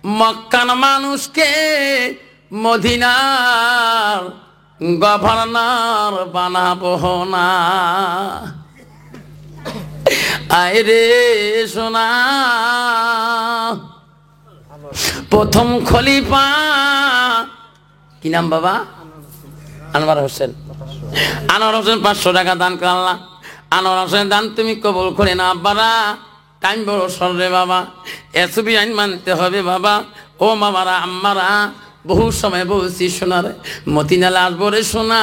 মক্কার মানুষকে মদিনার গভর্নর বানাবো না। আয় রে সোনা, প্রথম খলিফা কি নাম বাবা? আনোয়ার হোসেন। আনোয়ার হোসেন 500 টাকা দান করলা। আনোয়ার হোসেন দান তুমি কবুল করে না আব্বারা, টাইম বড় সরে বাবা, এসবি আইন মানতে হবে বাবা। ও মামারা আম্মারা, বহু সময় বলছি শোনার মতিনালে আসবো রে শোনা,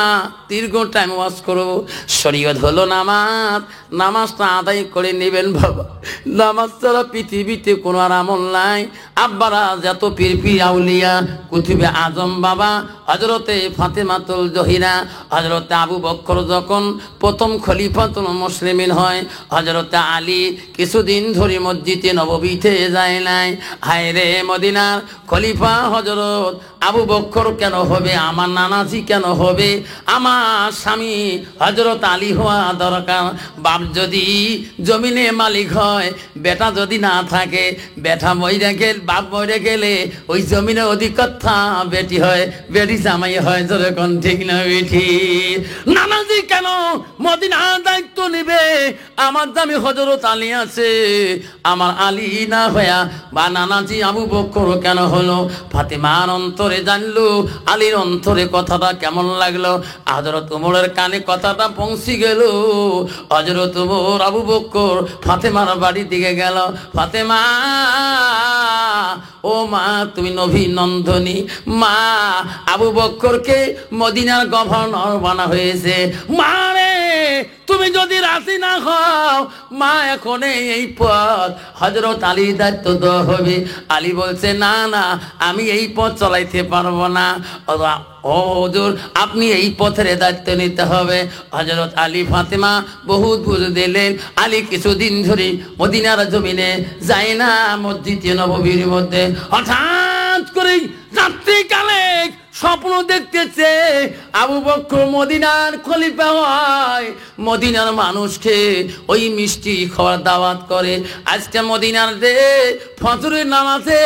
দীর্ঘ টাইম ওয়াজ করবো। শরীয়ত হলো নামাজ, নামাজটা আদায় করে নেবেন বাবা। নামাজ ছাড়া পৃথিবীতে কোনো আর আমল নাই। আব্বারা যত পীর আউলিয়া কুতুবে আজম বাবা, হযরতে ফাতেমাতুল জহিরা, হযরতে আবু বকর যখন প্রথম খলিফাতুল মুসলিমিন হয়, হযরতে আলী কিছুদিন ধরে মসজিদে নববীতে যায় নাই। হায় রে মদিনার খলিফা হযরত আবু বকর কেন হবে, আমার নানাজি কেন হবে, আমার স্বামী হযরত আলী হওয়া দরকার। বাপ যদি জমিনে মালিক হয়, বেটা যদি না থাকে, বেটা মরে গেলে, বাপ মরে গেলে ওই জমিনে অধিকর্তা বেটি হয়, বেটি জামাই হয়। যখন ঠিক না বেটি, নানাজি কেন মদিনার দায়িত্ব নিবে? আমার দামি হযরত আলী আছে, আমার আলী না হইয়া বা নানাজি আবু বকর কেন হলো? ফাতেমার অন্তরে জানলো, আলীর অন্তরে কথাটা কেমন লাগলো। হযরত ওমরের কানে কথাটা পৌঁছে গেল। হযরত ওমর আবু বকর ফাতেমার বাড়ির দিকে গেল। ফাতেমা, ও মা, তুমি নবী নন্দনী মা, আবু বকরকে মদিনার গভর্নর বানা হয়েছে। মা রে, তুমি যদি রাজি না হও, মা এখন এই পথ হযরত আলীর দায়িত্ব দেওয়া হবে। আলী বলছে, না না, আমি এই পথ চালাইতে পারবো না। ও হুজুর, আপনি এই পথের দায়িত্ব নিতে হবে। হযরত আলী ফাতেমা বহুত বুঝে দিলেন। আলী কিছুদিন ধরে মদিনার জমিনে যায় না, মসজিদে নববীর মধ্যে। হঠাৎ করে রাত্রিকালে স্বপ্ন দেখতেছে আবু বকর মদিনার খলিফা হয়, মদিনার মানুষকে ওই মিষ্টি খাওয়ার দাওয়াত করে। আজকে মদিনার দে ফজরের নামাজে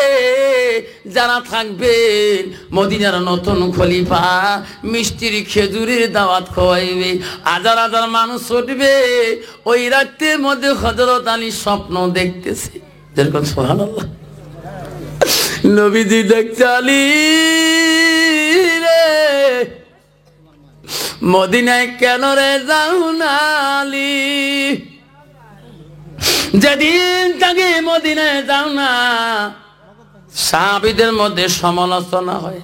যারা থাকবেন, মদিনার নতুন খলিফা মিষ্টির খেজুরের দাওয়াত খাওয়াইবে। হাজার হাজার মানুষ উঠবে। ওই রাতের মধ্যে হযরত আলী স্বপ্ন দেখতেছে। যেরকম সুবহানাল্লাহ, নবীজি দেখতে, আলী রে, মদিনায় কেন রে যাও না আলী? যেদিন থেকে মদিনায় যাও না, সাহাবীদের মধ্যে সমালোচনা হয়,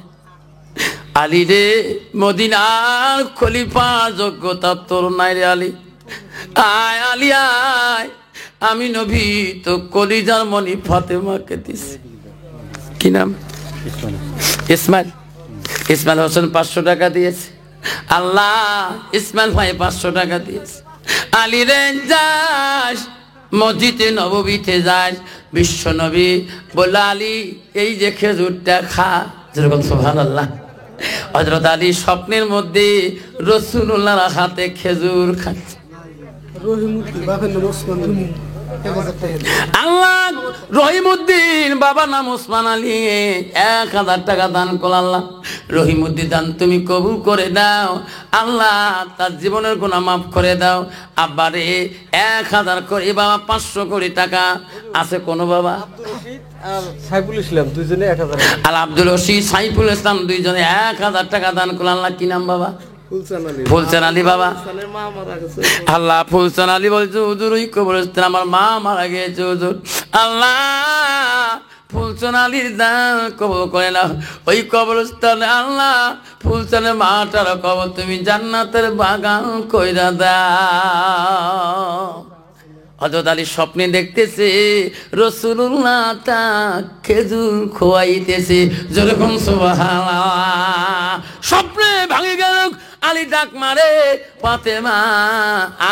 আলী রে, মদিনার খলিফা যোগ্যতা তোর নাই রে আলী। আয় আলী আয়, আমি নবী তো কলিজার মনি ফাতেমাকে দিছি। কি নাম? ইসমাইল। ইসমাইল হোসেন 500 টাকা দিয়েছে। আল্লাহ, ইসমাইল ভাই 500 টাকা দিয়েছে। আলী রে, যাস মসজিদে নববীতে যাস। বিশ্ব নবী বলল, আলী এই যে খেজুরটা খা। যেরকম সুবহানাল্লাহ। হযরত আলী স্বপ্নের মধ্যে রাসূলুল্লাহর হাতে খেজুর খাচ্ছে। আল্লাহ, রহিমউদ্দিন বাবা নাম ওসমান আলী 1000 টাকা দান করল। আল্লাহ, রহিমউদ্দিন দান তুমি কবুল করে দাও। আল্লাহ, তার জীবনের গুনাহ মাফ করে দাও। আব্বারে 1000 করে, বাবা 500 করে টাকা আছে কোন বাবা? সাইফুল ইসলাম দুইজনে 1000। আল আব্দুল রশিদ, সাইফুল ইসলাম দুইজনে 1000 টাকা দান করল। আল্লাহ, কি নাম বাবা? ফুলচান আলী বাবা। আল্লাহ, ফুলচান আলী বলছে, হুজুর ওই কবরস্থান আমার মা মারা গেছে হুজুর। আল্লাহ, ফুলচান আলীর দান কবর করে না ওই কবরস্থানে। আল্লাহ, ফুলচানের মাটার কবর তুমি জান্নাতের বাগান কইরা দাও। হযরত আলী স্বপ্নে দেখতেছে রাসূলুল্লাহ তা খেজুর খোয়াইতেছে। যেরকম সুবহানাল্লাহ। স্বপ্নে ভাঙে গেল। আলী ডাক মারে, ফাতেমা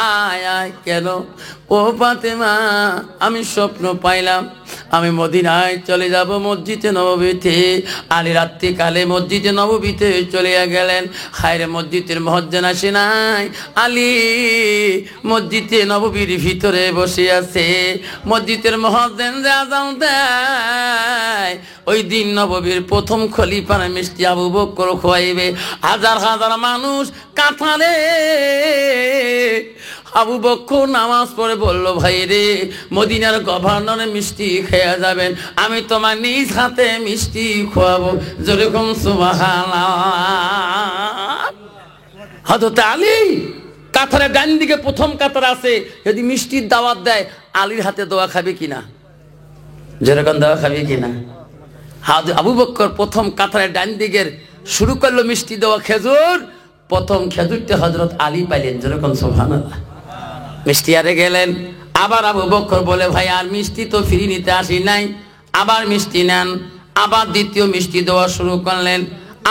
আয় আয়। কেন? ও ফাতেমা, আমি স্বপ্ন পাইলাম আমি মদিনায় চলে যাব, মসজিদে নববীতে। আলী রাত্রিকালে মসজিদে নববীতে চলে গেলেন। হায়রে, মসজিদের মুয়াজ্জিন আসে নাই। আলী মসজিদে নববীর ভিতরে বসে আছে। মসজিদের মুয়াজ্জিন যে আযান দেয়, ওই দিন নববীর প্রথম খলিফার মিষ্টি আবু বকর খোয়াইবে। হাজার হাজার মানুষ কাতারে। আবু বকর নামাজ পড়ে বলল, ভাই রে, মদিনার গভর্নরের মিষ্টি খেয়ে যাবেন, আমি তোমার নিজ হাতে মিষ্টি খোয়াবো। যেরকম সুবহানাল্লাহ। হযরত আলী কাতারের ডান দিকে প্রথম কাতার আছে। যদি মিষ্টির দাওয়াত দেয়, আলীর হাতে দোয়া খাবে কিনা? যেরকম দোয়া খাবে কিনা? আবু বকর প্রথম কাতারের ডান দিকের শুরু করলো মিষ্টি দেওয়া খেজুর। প্রথম খেজুরটা হযরত আলী পাইলেন। যেরকম সুবহানাল্লাহ। মিষ্টি আরে গেলেন। আবার আবু বকর বলে, ভাই আর মিষ্টি তো ফ্রি নিতে আসি নাই, আবার মিষ্টি নেন। আবার দ্বিতীয় মিষ্টি দেওয়া শুরু করলেন।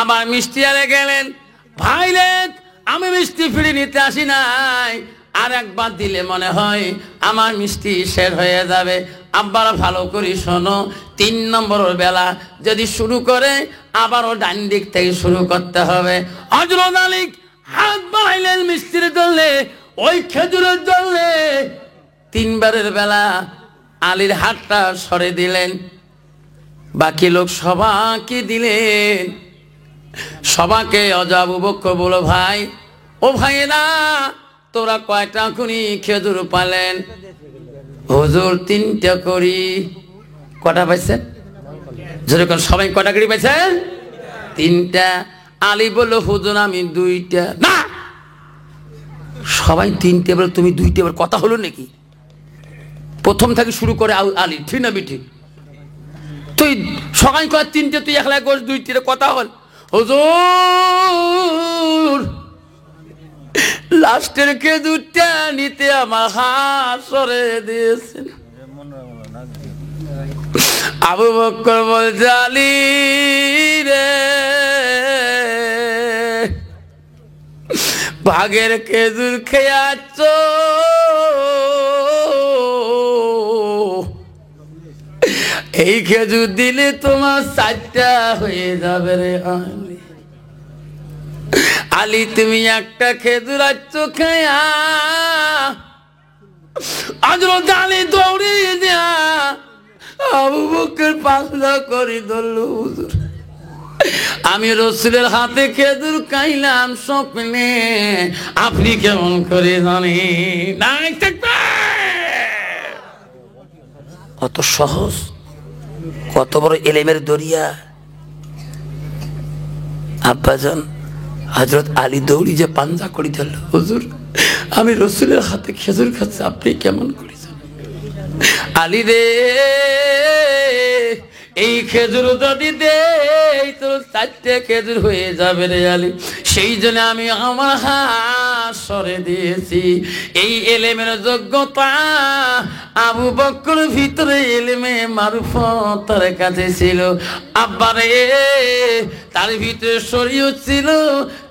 আবার মিষ্টি আরে গেলেন। ভাই রে, আমি মিষ্টি ফ্রি নিতে আসি নাই, আর একবার দিলে মনে হয় আমার মিষ্টি শেষ হয়ে যাবে। আব্বারা ভালো করে শোনো, 3 নম্বর বেলা যদি শুরু করে আবারও ডান দিক থেকে শুরু করতে হবে। হযরত আলী হাত বাড়াইলেন মিষ্টির জন্যে, ওই খেজুরের জন্যে 3 বারের বেলা আলীর হাতটা সরে দিলেন। বাকি লোক সবাইকে দিলেন। সবাইকে আবু বকর বলো, ভাই ও ভাইয়েরা তোরা কয়টা করি খেজুর পালেন? হুজুর 3টা করি। কটা পাইছেন? যেরকম সবাই কটা করি পাইছেন? 3টা। আলী বলল, হুজুর আমি 2টা। না, সবাই 3টে বলে তুমি 2টে, এবার কথা হলো নাকি? প্রথম থেকে শুরু করে আলী, ঠিক না বিঠি? তুই সবাই কয় 3টে, তুই একলা কর 2টে, কথা হল। হুজুর লাস্টের খেজুরটা নিতে আমার হাত সরে দিয়েছেন। আবু বকর বলছে, আলী রে, ভাগের খেজুর খেয়াচ্ছ, এই খেজুর দিলে তোমার 4টা হয়ে যাবে রে আলী। আলী তুমি একটা খেজুর আচ্ছ খেয়া। হযরত আলী দৌড়িয়ে যা আবু বকর পাগলা করে ধরল, হুজুর আমি রাসূলের হাতে খেজুর খাইলাম স্বপ্নে, আপনি কেমন করে জানেন? নাই থাকবে। কত সহজ, কত বড় এলেমের দরিয়া। আব্বাজান হযরত আলী দৌড়ি যে পাঞ্জা করি ধরল, হুজুর আমি রাসূলের হাতে খেজুর খাচ্ছি, আপনি কেমন করে জানেন? আলী রে, এই খেজুর যদি দেই তোর 4টে খেজুর হয়ে যাবে রে আলী। সেই জন্য আমি আমার হাত সরে দিয়েছি। এই এলেমের যোগ্যতা আবু বকর ভিতরে এলেমে মারুফত তার কাছে ছিল। আব্বারে তার ভিতরে শরীয়ত ছিল,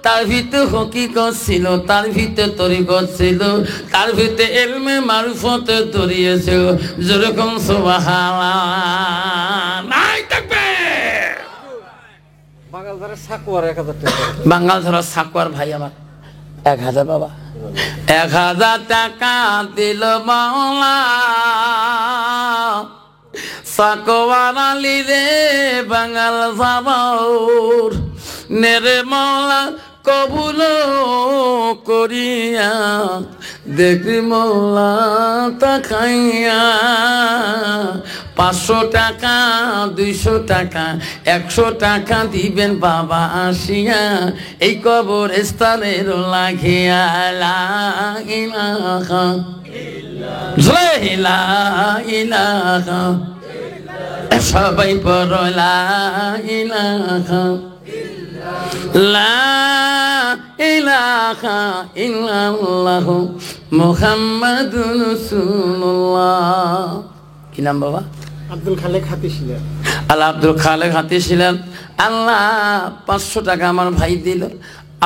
তার ভিতরে হকিকত ছিল, তার ভিতরে তরিকত ছিল, তার ভিতরে এলমে মারুফত দরিয়েছিল। যেরকম সুবহানাল্লাহ নাই থাকবে। বাঙালধারা সাকুয়ার 1000 টাকা। বাঙালধারা সাকুয়ার ভাই আমার 1000 বাবা, 1000 টাকা দিল মাওলা সাকুয়ার আলী রে বাঙাল সাবর নেরে মাওলা কবুল করিয়া দেখি মৌলা তাকাইয়া। 500 টাকা 200 টাকা 100 টাকা দিবেন বাবা আসিয়া, এই কবরস্থানের লাগিয়া। লা ইলাহা ইল্লাল্লাহ, সবাই পড়ো লা ইলাহা লা ইলাহা ইল্লাল্লাহ মুহাম্মাদুর রাসূলুল্লাহ। কি নাম বাবা? আব্দুল খালেক হাতি ছিলেন। আল্লাহ আব্দুল খালেক হাতি ছিলেন। আল্লাহ 500 টাকা আমার ভাই দিল।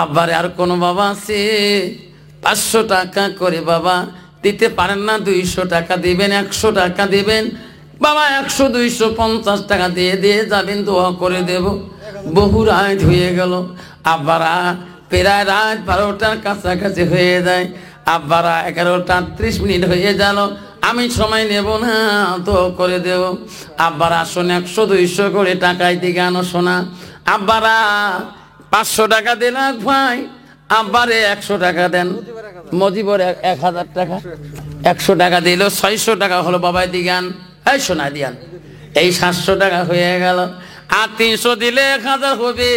আবার আর কোন বাবা আছে 500 টাকা করে বাবা দিতে পারেন না? 200 টাকা দিবেন, 100 টাকা দিবেন বাবা, 100 200 50 টাকা দিয়ে দিয়ে যাবেন, দোয়া করে দেব। বহু রাত হয়ে গেল। আব্বারা প্রায় রাত 12টার কাছাকাছি হয়ে যায়। আব্বারা 11টা 30 মিনিট হয়ে গেল। আমি সময় নেব না, তো করে দেব। আব্বারা আসুন 100 200 করে টাকায় দিকে আনো শোনা। আব্বারা 500 টাকা দেন ভাই, আব্বারে 100 টাকা দেন। মজিবর 1000 টাকা, 100 টাকা দিল, 600 টাকা হলো বাবাই দিগান, এই শোনা দিয়ান, এই 700 টাকা হয়ে গেল। আর 300 দিলে 1000 হবে।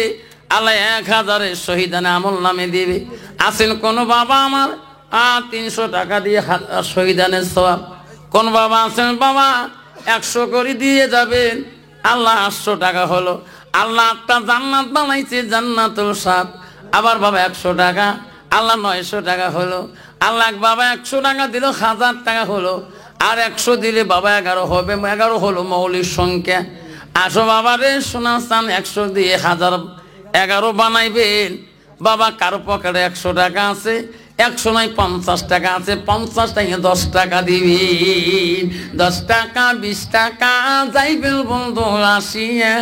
আল্লাহ 1000-এর শহীদানে আমল নামে দিবে। আসেন কোন বাবা আমার 300 টাকা দিয়ে শহীদানের সওয়াব। কোন বাবা আছেন বাবা 100 করে দিয়ে যাবেন, আল্লাহ 800 টাকা হলো। আল্লাহ একটা জান্নাত বানাইছে, জান্নাতুল সাদ। আবার বাবা 100 টাকা, আল্লাহ 900 টাকা হলো। আল্লাহ বাবা 100 টাকা দিল, 1000 টাকা হলো। আর 100 দিলে বাবা 11 হবে, 11 হলো মৌলিক সংখ্যা। আসো বাবা রে সোনা চান 100 দিয়ে 1011 বানাইবেন। বাবা কারো পকেটে 100 টাকা আছে, 100 নয় 50 টাকা আছে, 50 টাকা 10 টাকা দিবি, 10 টাকা 20 টাকা যাইবে বন্ধু আসিয়া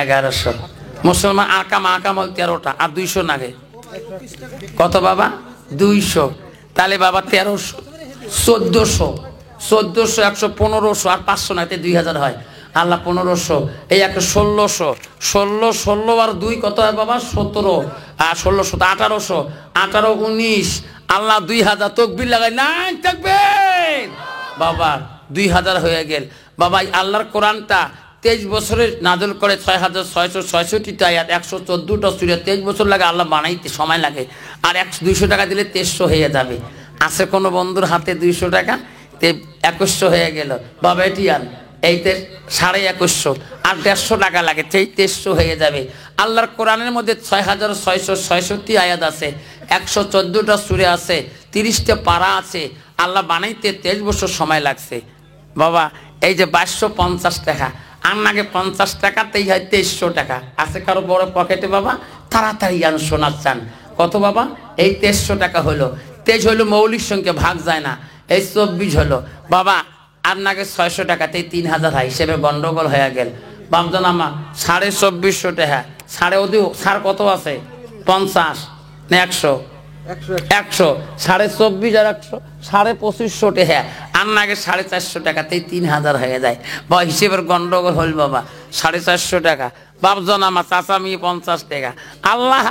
1100। মুসলমান আকাম 13টা আর 200 নাগে কত বাবা? 200। তাহলে বাবা 1300, 1400, 11500 আর 500 নাতে 2000 হয়। আল্লাহ 1500, এই একটা 1600, 16 আর 2 কত হয় বাবা? 17, আর 16 1800, 18 19, আল্লাহ 2000 তকবীর লাগাই নাই তাকবীর বাবা 2000 হয়ে গেল বাবা। আল্লাহর কোরআনটা 23 বছরে নাযিল করে 6666টা আয়াত, 114টা সূরা, 23 বছর লাগে আল্লাহ বানাইতে, সময় লাগে। আর 200 টাকা দিলে 2300 হয়ে যাবে। আছে কোনো বন্ধুর হাতে 200 টাকা? 2100 হয়ে গেল বাবা। এটি আন এইতে 2150 আর 150 টাকা লাগে, 2300 হয়ে যাবে। আল্লাহর কোরআনের মধ্যে 6666 আয়াত আছে, 114টা সূরা আছে, 30টা পারা আছে। আল্লাহ বানাইতে 23 বছর সময় লাগছে বাবা। এই যে 2250 টাকা, আর নাগে 50 টাকাতেই হয় 2300 টাকা। আছে কারো বড় পকেটে বাবা? তাড়াতাড়ি আন শোনার চান কত বাবা? এই 2300 টাকা হলো। 23 হলো মৌলিক সংখ্যা, ভাগ যায় না। এই 24 হলো বাবা। আর নাগে 600 টাকাতেই 3000 হয়, হিসেবে গন্ডগোল হয়ে গেল বামজান আমা। 2450 টাকা, সাড়ে ওদি সার কত আছে? 50 না 100? 100, 24.5 আর 100, 2550 টাকা। আর নাগে 450 টাকাতেই 3000 হয়ে যায় বা হিসেবের গন্ডগোল হল বাবা। 450 টাকা বাপজন আমার, চাচা মেয়ে 50 টাকা। আল্লাহ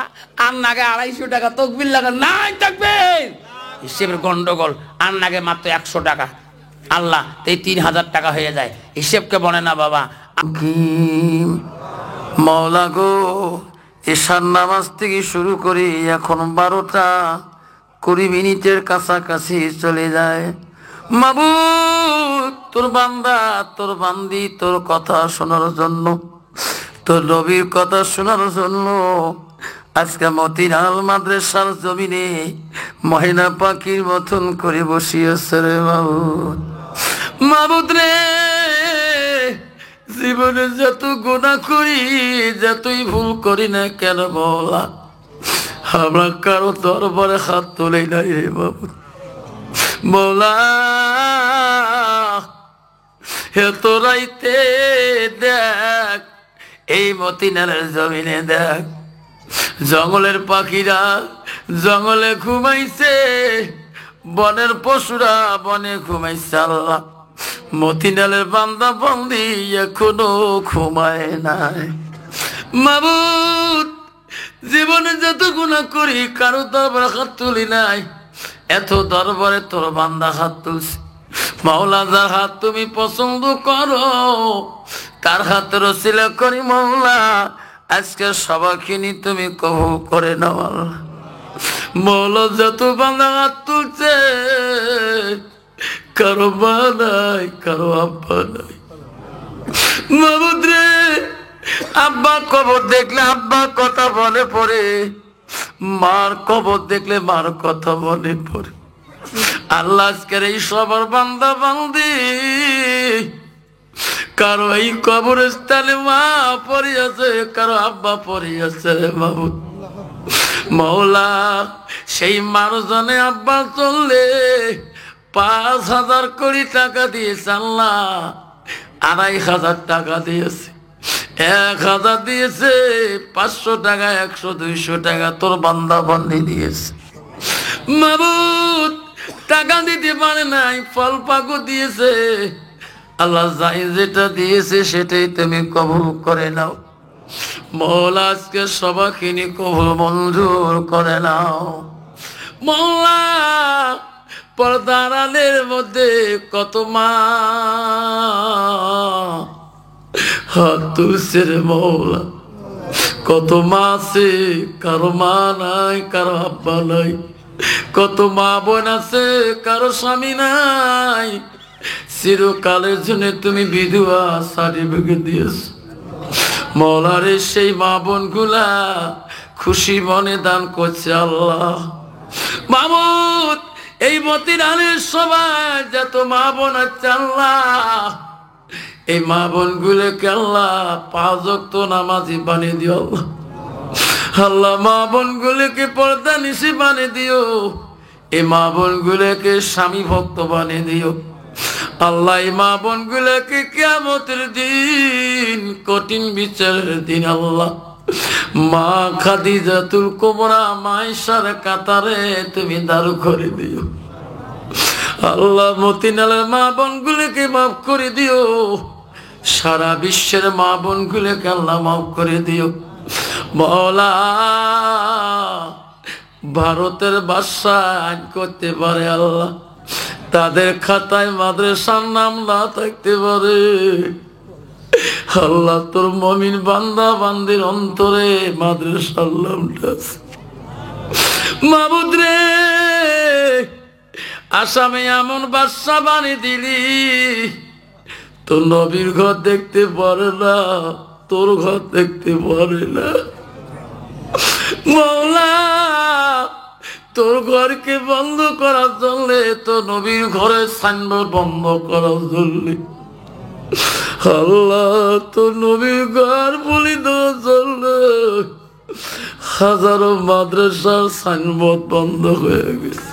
আর নাগে 250 টাকা তকবীর লাগা নাই তাকবীর, হিসেবের গন্ডগোল। আর নাগে মাত্র 100 টাকা, আল্লাহ এই 3000 টাকা হয়ে যায়। হিসেবকে বলে না বাবা। মওলা গো, এশার নামাজ থেকে শুরু করে এখন 12টা 20 মিনিটের কাছাকাছি চলে যায়। মাবুদ, তোর বান্দা, তোর বান্দি তোর কথা শোনার জন্য, তোর নবীর কথা শোনার জন্য আজকে মতিলাল মাদ্রাসার জমিনে ময়না পাখির মতন করে বসিয়েছে রে মাবুদ। মাবুদ রে, জীবনে যত গুনাহ করি, যতই ভুল করি না কেন মওলা, আমরা কারো দরবারে হাত তুলি নাই রে মাবুদ। মওলা, এত রাইতে দেখ এই মতিনালের জমিনে দেখ, জঙ্গলের পাখিরা জঙ্গলে ঘুমাইছে, বনের পশুরা বনে ঘুমাইছে। আল্লাহ, মতিনালের বান্দা বন্দি এখনো ঘুমায় নাই। মাবুদ, জীবনে যত গুনাহ করি কারো দরবারে হাত তুলি নাই, এত দরবারে তোর বান্দা হাত তুলছে। মাওলা, যার হাত তুমি পছন্দ করো তার হাতের ওসিলা করি মাওলা, আজকে সবাইকে তুমি কবুল করে নাও। আল্লাহ মাওলা, যত বান্দা হাত তুলছে কারো মা নাই, কারো আব্বা নাই। মাবুদ রে, আব্বা কবর দেখলে আব্বার কথা মনে পড়ে, মার কবর দেখলে মার কথা মনে পড়ে। আল্লাহ, আজকের এই সবার বান্দা বান্দি কারো এই কবরস্থানে মা পড়ে আছে, কারো আব্বা পড়ে আছে রে মাবুদ। মাওলা, সেই মানুষজনে আব্বা চললে 5000 কোটি টাকা দিয়েছে। আল্লাহ, 2500 টাকা দিয়েছে, 1000 দিয়েছে, 500 টাকা, 100, 200 টাকা তোর বান্দা বান্দি দিয়েছে। মাবুদ, টাকা দিতে পারে নাই, ফল পাকো দিয়েছে। আল্লাহ, যাই যেটা দিয়েছে সেটাই তুমি কবুল করে নাও। মওলা, আজকে সবাইকে নিয়ে কবুল মঞ্জুর করে নাও। মওলা, পর্দার আড়ালের মধ্যে কত মা হাত তুলছে রে মওলা, কত মা আছে কারো মা নাই, কারো আব্বা নাই, কত মা বোন আছে কারো স্বামী নাই। চিরকালের জন্য তুমি বিধবা সার্টিফিকেট দিয়েছ। মওলা রে, সেই মা বোন গুলা খুশি মনে দান করছে। আল্লাহ মাবুদ, এই মতিলালের সবাই যত মা বোন আছে আল্লাহ, এই মা বোন গুলোকে আল্লাহ 5 ওয়াক্ত নামাজি বানিয়ে দিও। আল্লাহ আল্লাহ মা বোনগুলোকে পর্দা নিশি বানিয়ে দিও, এই মা বোনগুলোকে স্বামী ভক্ত বানিয়ে দিও। আল্লাহ এই মা বোনগুলোকে কিয়ামতের দিন, কঠিন বিচারের দিন আল্লাহ মা খাদিজাতুল কুবরা মায়েশার কাতারে তুমি দাঁড় করে দিও। আল্লাহ মতিনালের মা বোনগুলোকে মাফ করে দিও, সারা বিশ্বের মা বোনগুলোকে আল্লাহ মাফ করে দিও। মওলা ভারতের বাদশা আইন করতে পারে আল্লাহ, তাদের খাতায় মাদ্রাসার নাম না থাকতে পারে। আল্লাহ তোর মুমিন বান্দা বান্দির অন্তরে মাদ্রাসার নামটা আছে। মাবুদ রে, আসামে এমন বাদশা বানিয়ে দিলি, তোর নবীর ঘর দেখতে পারে না, তোর ঘর দেখতে পারে না। মওলা তোর ঘরকে বন্ধ করার জন্য, তোর নবীর ঘরের সাইনবোর্ড বন্ধ করার জন্য আল্লাহ তোর নবীর ঘর বলি দেওয়ার জন্য হাজারো মাদ্রাসার সাইনবোর্ড বন্ধ হয়ে গেছে।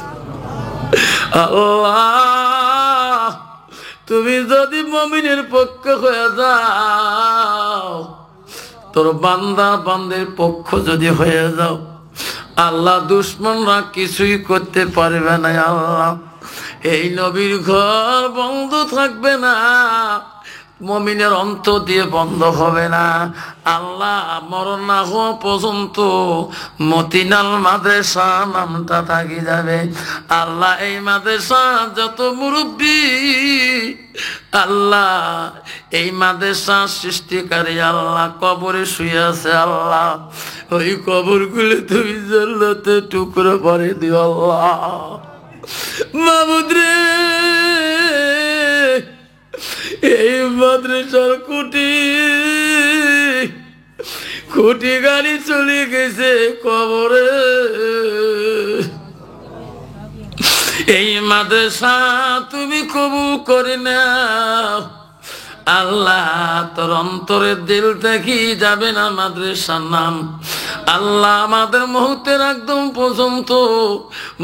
আল্লাহ তুমি যদি মুমিনের পক্ষ হয়ে যাও, তোর বান্দা বান্দের পক্ষ যদি হয়ে যাও, আল্লাহ দুশ্মনরা কিছুই করতে পারবে না। আল্লাহ এই নবীর ঘর বন্ধ থাকবে না, মুমিনের অন্তর দিয়ে বন্ধ হবে না। আল্লাহ মরণ না হওয়া পর্যন্ত মতিনাল মাদ্রাসা নামটা থাকি যাবে। আল্লাহ এই মাদ্রাসা যত মুরব্বী, আল্লাহ এই মাদ্রাসা সৃষ্টিকারী আল্লাহ কবরে শুয়ে আছে, আল্লাহ ওই কবরগুলো তুমি জান্নাতে টুকরো করে দিও। আল্লাহ মাবুদ রে, এই মাদ্রাসার খুঁটি গাড়ি চলে গেছে কবরে, এই মাদ্রাসা তুমি কবুল করে নাও। আল্লাহ তোর অন্তরের দিল থেকে যাবে না মাদ্রাসার নাম। আল্লাহ আমাদের মুহূর্তের একদম পর্যন্ত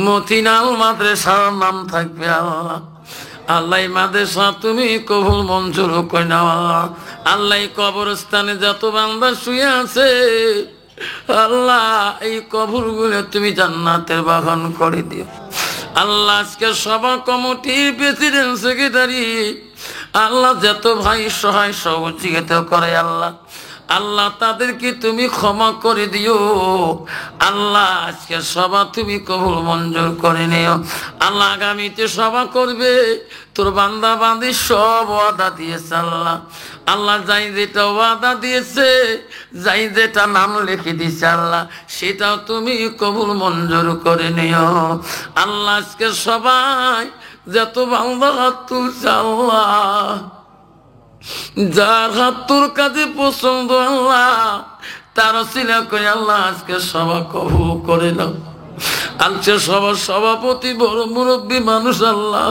মতিনাল মাদ্রাসার নাম থাকবে। আল্লাহ আল্লাহ মাদ্রাসা তুমি কবুল মঞ্জুর করে নাও। আল্লাহ কবরস্থানে যত বান্দা শুয়ে আছে, আল্লাহ এই কবরগুলো তুমি জান্নাতের বাগান করে দিও। আল্লাহ আজকে সভা কমিটির প্রেসিডেন্ট সেক্রেটারি, আল্লাহ যত ভাই সহায় সহযোগিতা করে, আল্লাহ আল্লাহ তাদেরকে তুমি ক্ষমা করে দিও। আল্লাহ আজকে সভা তুমি কবুল মঞ্জুর করে নিও। আল্লাহ আগামীতে সভা করবে তোর বান্দা বান্দি সব ওয়াদা দিয়েছে। আল্লাহ আল্লাহ যাই যেটা ওয়াদা দিয়েছে, যাই যেটা নাম লিখে দিয়েছে, আল্লাহ সেটাও তুমি কবুল মঞ্জুর করে নিও। আল্লাহ আজকে সবাই যত বান্দা হাত তুলছে, আল্লাহ যার হাত তোর কাছে পছন্দ, আল্লাহ তার সিলা করে আল্লাহ আজকে সভা কবুল করে নাও। আজকে সবার সভাপতি বড় মুরব্বী মানুষ, আল্লাহ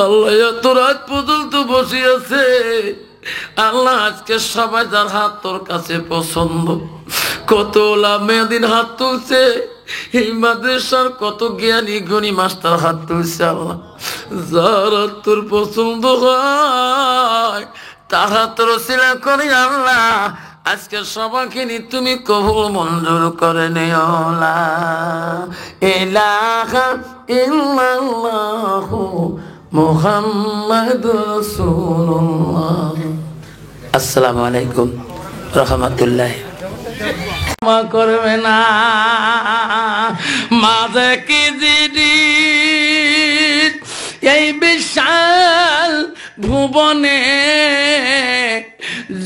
আল্লাহ এত রাত পর্যন্ত বসে আছে, আল্লাহ আজকে সবাই যার হাত তোর কাছে পছন্দ, কত মেয়েদিন হাত তুলছে, এই মাদ্রাসার কত জ্ঞানী গুণী মাস্টার হাত তুলছে, আল্লাহ যার হাত তোর পছন্দ হয় তার হাত তোর সিলা করি, আল্লাহ আজকে সবাইকে নি তুমি কবুল মঞ্জুর করে নিও। লা ইলাহা ইল্লাল্লাহু মুহাম্মাদুর রাসূলুল্লাহ। আসসালামু আলাইকুম রাহমাতুল্লাহ। ক্ষমা করবে না মাঝে কি জিডি এই বিশাল ভুবনে,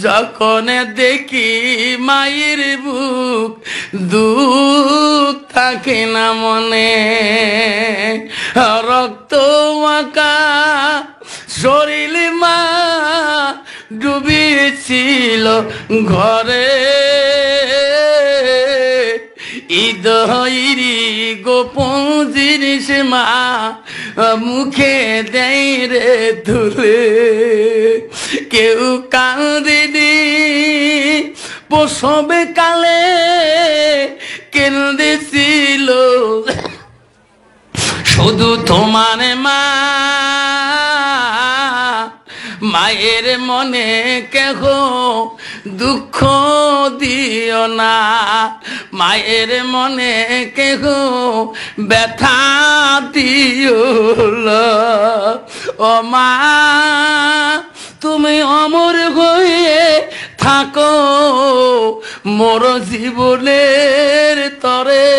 যখন দেখি মায়ের বুক দুঃখ থাকে না মনে, রক্ত মাখা শরীর মা ডুবিয়েছিল ঘরে, হৃদয়েরই গোপন জিনিস মা মুখে দেয় রে তুলে। কেউ কাঁদেনি প্রসবে কালে, কেন্দেছিল শুধু তোমার মা, মায়ের মনে কেহ দুঃখ দিও না, মায়ের মনে কেহ ব্যথা দিও না। ও মা তুমি অমর হয়ে থাকো মোর জীবনের তরে,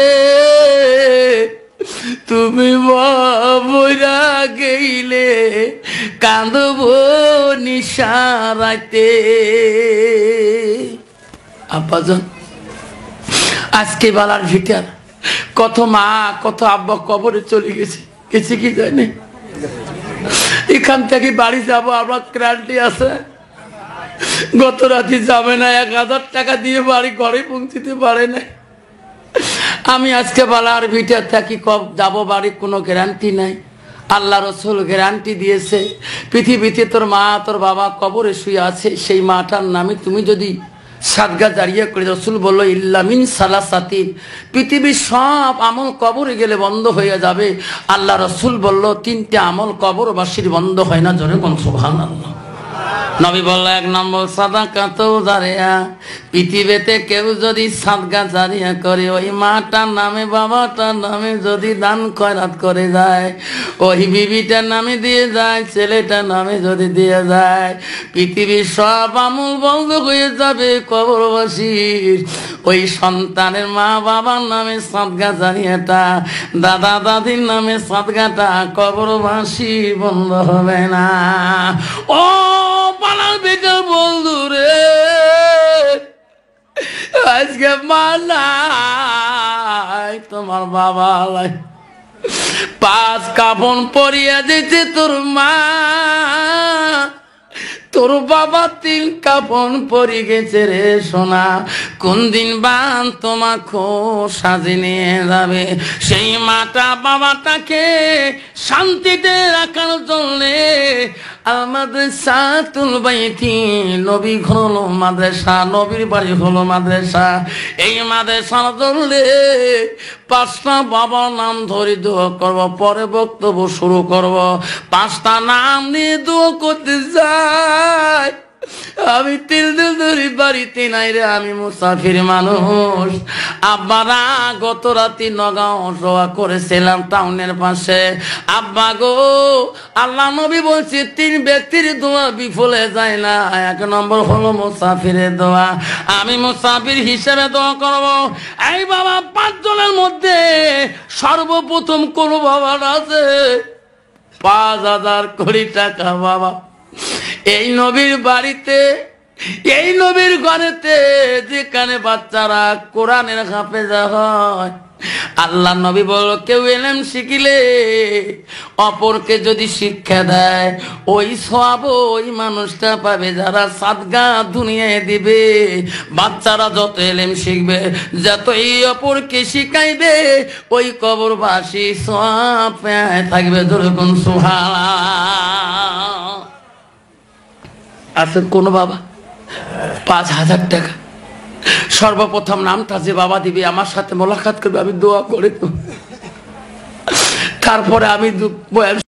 তুমি মরা গেইলে কাঁদব নিশারাতে। আব্বাজান আজকে বালার ভিটার কত মা কত আব্বা কবরে চলে গেছে, গেছে কি জানি। এখান থেকে বাড়ি যাব আমার গ্যারান্টি আছে? গত রাতে যাবে না, 1000 টাকা দিয়ে বাড়ি ঘরে পৌঁছতে পারে না। আমি আজকে বালার ভিটার থাকি, কব যাব বাড়ি কোনো গ্যারান্টি নাই। আল্লাহ রসুল গ্যারান্টি দিয়েছে, পৃথিবীতে তোর মা তোর বাবা কবরে শুয়ে আছে, সেই মাটার নামে তুমি যদি সাদগা জারিয়া করে, রসুল বললো ইল্লামিন সালাসাতিন, পৃথিবীর সব আমল কবরে গেলে বন্ধ হয়ে যাবে। আল্লাহ রসুল বলল 3টে আমল কবরবাসীর বন্ধ হয় না। জোরে কোন সুবহানাল্লাহ। নবী বলল 1 নম্বর সাদাকাতুল জারিয়া, পৃথিবীতে কেউ যদি সাদকা জারিয়া করে, ওই মাটার নামে বাবাটার নামে যদি দান খয়রাত করে যায়, ওই বিবিটার নামে দিয়ে যায়, ছেলেটার নামে যদি দিয়ে যায়, পৃথিবীর সব আমল বন্ধ হয়ে যাবে কবরবাসীর। ওই সন্তানের মা বাবার নামে সাদকা জারিয়াটা, দাদা দাদির নামে সাদকাটা কবরবাসী বন্ধ হবে না। ও পালার বেটা বন্ধু রে, আজকে মা নাই, তোমার বাবা নাই, 5 কাফন পরিয়া দিতে তোর মা, তোর বাবা 3 কাফন পরি গেছে রে সোনা। কোন দিন বান তোমাকে সাজে নিয়ে যাবে, সেই মাটা বাবাটাকে শান্তিতে রাখার জন্যে মাদ্রাসাতুল বাইতি, নবী ঘর হলো মাদ্রাসা, নবীর বাড়ি হলো মাদ্রাসা। এই মাদ্রাসার জন্যে 5টা বাবার নাম ধরে দোয়া করবো, পরে বক্তব্য শুরু করব। 5টা নাম নিয়ে দোয়া করতে যাই। আমি 3 দিন ধরে বাড়িতে নাই রে, আমি মুসাফির মানুষ। আব্বারা গত রাতে নগাঁও দোয়া করেছিলাম টাউনের পাশে। আব্বা গো, আল্লাহ নবী বলছে 3 ব্যক্তির দোয়া বিফলে যায় না। 1 নম্বর হলো মুসাফিরের দোয়া। আমি মুসাফির হিসেবে দোয়া করব। এই বাবা 5 জনের মধ্যে সর্বপ্রথম কোন বাবা আছে 5,000 কোটি টাকা বাবা, এই নবীর বাড়িতে, এই নবীর ঘরেতে যেখানে বাচ্চারা কোরআনের হাফেজা হয়, আল্লাহ নবী বলল কেউ ইলম শিখিলে অপরকে যদি শিক্ষা দেয়, ওই সওয়াব ওই মানুষটা পাবে যারা সাদকা দুনিয়ায় দিবে। বাচ্চারা যত ইলম শিখবে, যতই অপরকে শিখাইবে, ওই কবরবাসী সওয়াব পেয়ে থাকবে। যেরকম সুবহানাল্লাহ। আছে কোন বাবা 5,000 টাকা, সর্বপ্রথম নামটা যে বাবা দিবে আমার সাথে মোলাকাত করবে, আমি দোয়া করে, তারপরে আমি